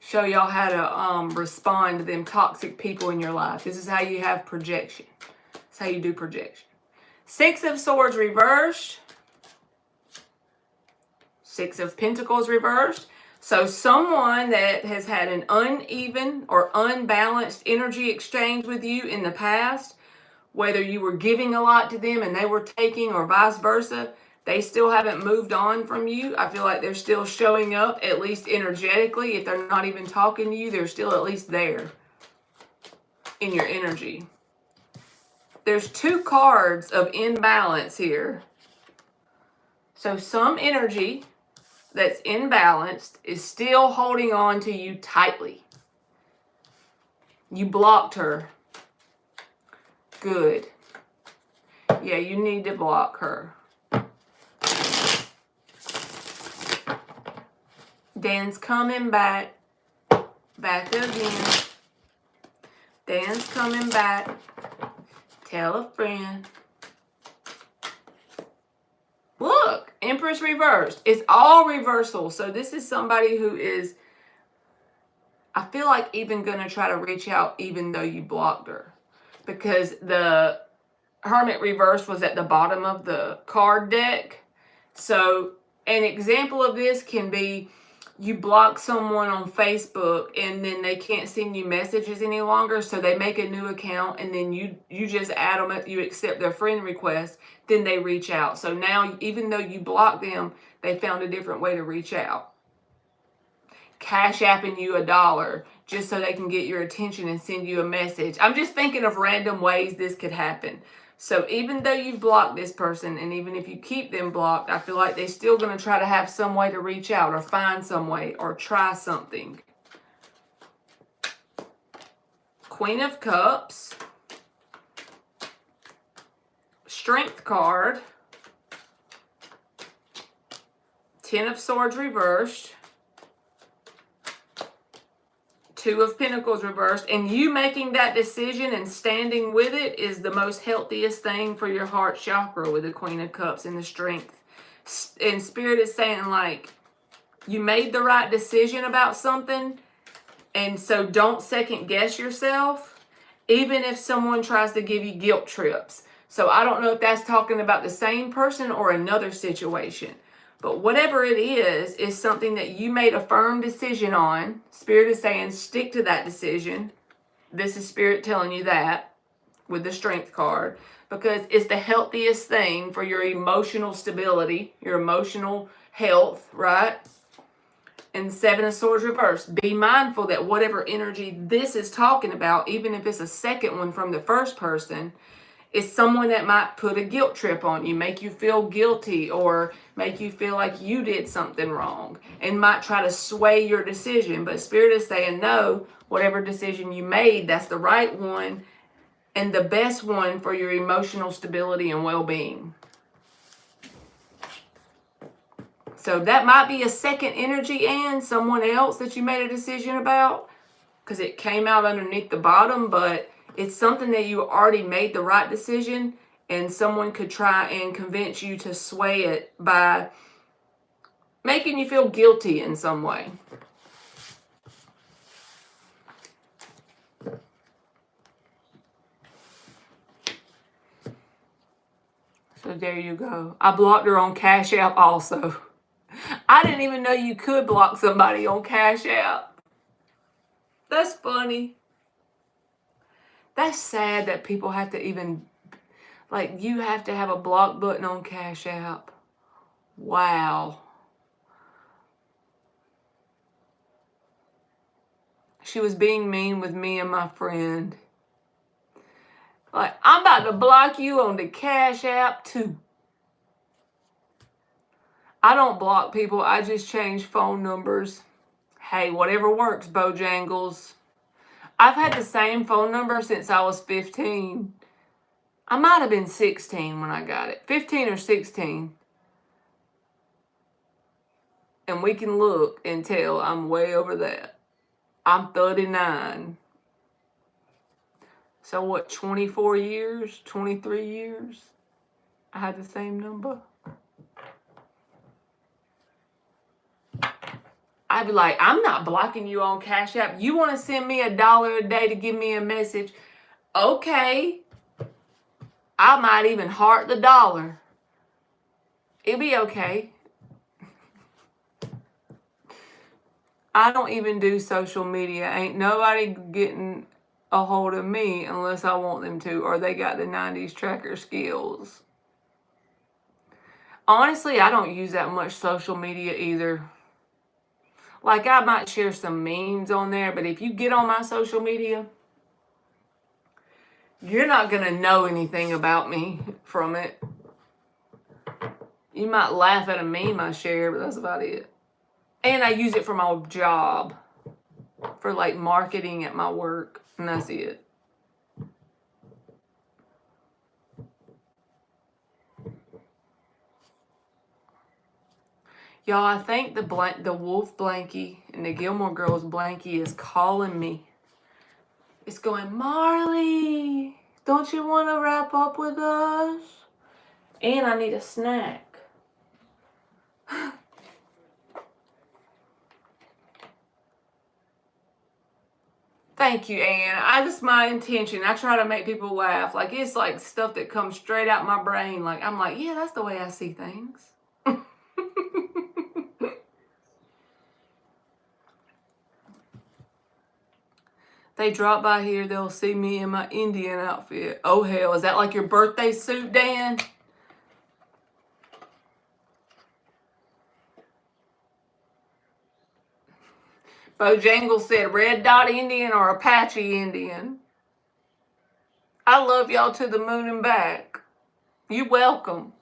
Show y'all how to respond to them toxic people in your life. This is how you have projection. That's how you do projection. 6 of Swords reversed. 6 of Pentacles reversed. So someone that has had an uneven or unbalanced energy exchange with you in the past, whether you were giving a lot to them and they were taking or vice versa, they still haven't moved on from you. I feel like they're still showing up, at least energetically. If they're not even talking to you, they're still at least there in your energy. There's 2 cards of imbalance here. So some energy that's imbalanced is still holding on to you tightly. You blocked her. Good. Yeah, you need to block her. Dan's coming back. Back again. Dan's coming back. Tell a friend. Look, Empress reversed. It's all reversal. So this is somebody who is, I feel like, even going to try to reach out even though you blocked her. Because the Hermit reverse was at the bottom of the card deck. So an example of this can be you block someone on Facebook and then they can't send you messages any longer, so they make a new account and then you just add them, you accept their friend request, then they reach out. So now even though you blocked them, they found a different way to reach out. Cash apping you $1 just so they can get your attention and send you a message. I'm just thinking of random ways this could happen. So even though you've blocked this person, and even if you keep them blocked, I feel like they're still going to try to have some way to reach out or find some way or try something. Queen of Cups. Strength card. Ten of Swords reversed. Two of Pentacles reversed, and you making that decision and standing with it is the most healthiest thing for your heart chakra with the Queen of Cups and the Strength. And Spirit is saying, like, you made the right decision about something, and so don't second guess yourself, even if someone tries to give you guilt trips. So I don't know if that's talking about the same person or another situation. But whatever it is something that you made a firm decision on. Spirit is saying stick to that decision. This is Spirit telling you that with the Strength card. Because it's the healthiest thing for your emotional stability, your emotional health, right? And Seven of Swords reversed. Be mindful that whatever energy this is talking about, even if it's a second one from the first person, is someone that might put a guilt trip on you, make you feel guilty, or make you feel like you did something wrong, and might try to sway your decision. But Spirit is saying, no, whatever decision you made, that's the right one and the best one for your emotional stability and well-being. So that might be a second energy and someone else that you made a decision about, because it came out underneath the bottom, but it's something that you already made the right decision, and someone could try and convince you to sway it by making you feel guilty in some way. So there you go. I blocked her on Cash App also. I didn't even know you could block somebody on Cash App. That's funny. That's sad that people have to even, like, you have to have a block button on Cash App. Wow. She was being mean with me and my friend. Like, I'm about to block you on the Cash App too. I don't block people. I just change phone numbers. Hey, whatever works, Bojangles. I've had the same phone number since I was 15. I might have been 16 when I got it. 15 or 16. And we can look and tell I'm way over that. I'm 39. So what, 24 years? 23 years? I had the same number. I'd be like, I'm not blocking you on Cash App. You want to send me $1 a day to give me a message? Okay. I might even heart the dollar. It'll be okay. I don't even do social media. Ain't nobody getting a hold of me unless I want them to, or they got the 90s tracker skills. Honestly, I don't use that much social media either. Like, I might share some memes on there, but if you get on my social media, you're not going to know anything about me from it. You might laugh at a meme I share, but that's about it. And I use it for my job, for like marketing at my work, and that's it. Y'all, I think the Wolf Blankie and the Gilmore Girls Blankie is calling me. It's going, Marley, don't you want to wrap up with us? And I need a snack. Thank you, Ann. That's my intention. I try to make people laugh. Like, it's like stuff that comes straight out my brain. Like, I'm like, yeah, that's the way I see things. They drop by here, they'll see me in my Indian outfit. Oh, hell. Is that like your birthday suit, Dan? Bojangles said Red Dot Indian or Apache Indian. I love y'all to the moon and back. You welcome.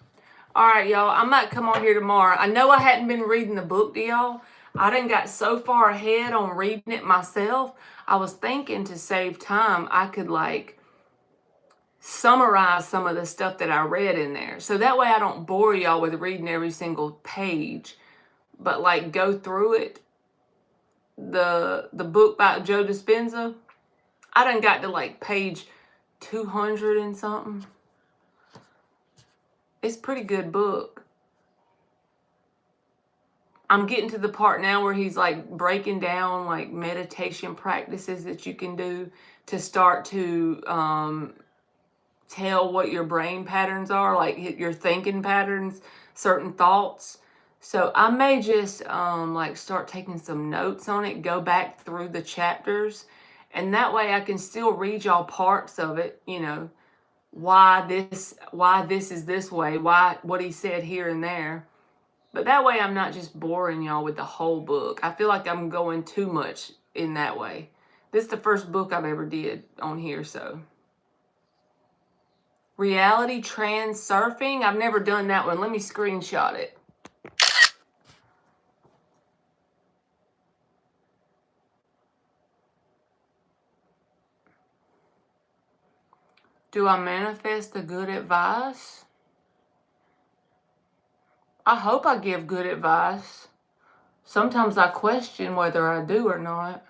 All right, y'all. I might come on here tomorrow. I know I hadn't been reading the book to y'all. I done got so far ahead on reading it myself. I was thinking to save time, I could like summarize some of the stuff that I read in there. So that way I don't bore y'all with reading every single page, but like go through it. The book by Joe Dispenza, I done got to like page 200 and something. It's a pretty good book. I'm getting to the part now where he's like breaking down like meditation practices that you can do to start to tell what your brain patterns are, like your thinking patterns, certain thoughts. So I may just like start taking some notes on it, go back through the chapters, and that way I can still read y'all parts of it, you know, why this is this way, what he said here and there. But that way I'm not just boring y'all with the whole book. I feel like I'm going too much in that way. This is the first book I've ever did on here, so. Reality Transurfing. I've never done that one. Let me screenshot it. Do I manifest the good advice? I hope I give good advice. Sometimes I question whether I do or not.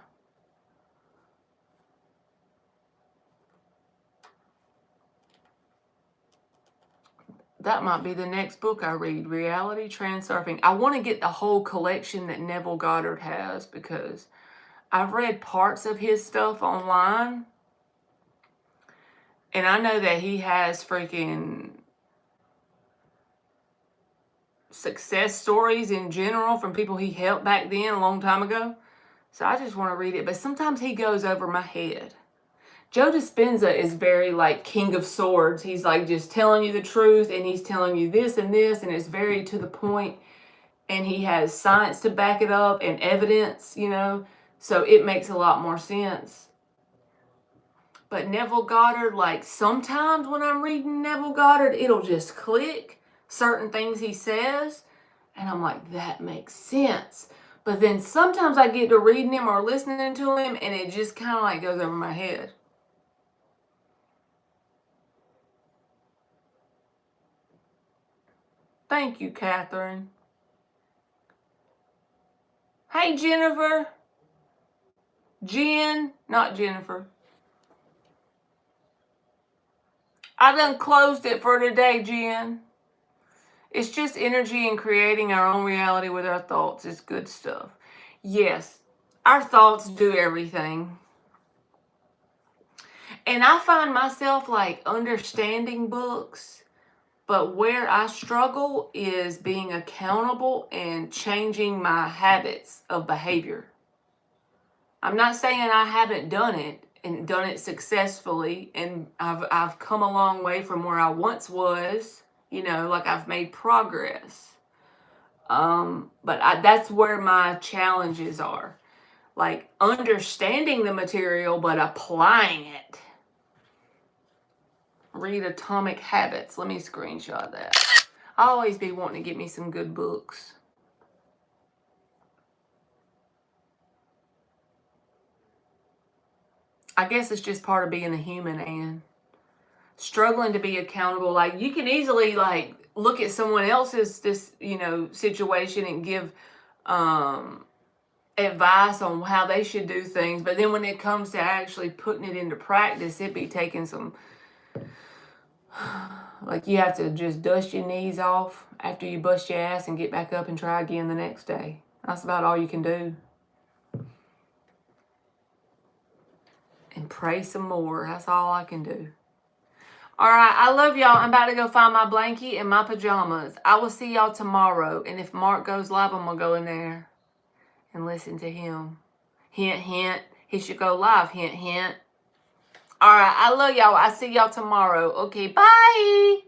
That might be the next book I read, Reality Transurfing. I want to get the whole collection that Neville Goddard has because I've read parts of his stuff online. And I know that he has freaking success stories in general from people he helped back then a long time ago. So I just want to read it. But sometimes he goes over my head. Joe Dispenza is very like King of Swords. He's like just telling you the truth and he's telling you this and this and it's very to the point and he has science to back it up and evidence, you know, so it makes a lot more sense. But Neville Goddard, like sometimes when I'm reading Neville Goddard, it'll just click certain things he says and I'm like, that makes sense. But then sometimes I get to reading him or listening to him and it just kind of like goes over my head. Thank you, Catherine. Hey, Jennifer. Jen, not Jennifer. I done closed it for today, Jen. It's just energy and creating our own reality with our thoughts. It's good stuff. Yes, our thoughts do everything. And I find myself like understanding books, but where I struggle is being accountable and changing my habits of behavior. I'm not saying I haven't done it and done it successfully, and I've come a long way from where I once was, you know, like I've made progress. But that's where my challenges are. Like understanding the material, but applying it. Read Atomic Habits. Let me screenshot that. I always be wanting to get me some good books. I guess it's just part of being a human, and struggling to be accountable. Like, you can easily like look at someone else's situation and give advice on how they should do things, but then when it comes to actually putting it into practice, it be taking some, like, you have to just dust your knees off after you bust your ass and get back up and try again the next day. That's about all you can do. And pray some more. That's all I can do. All right, I love y'all. I'm about to go find my blankie and my pajamas. I will see y'all tomorrow. And if Mark goes live, I'm going to go in there and listen to him. Hint, hint. He should go live. Hint, hint. All right, I love y'all. I see y'all tomorrow. Okay, bye.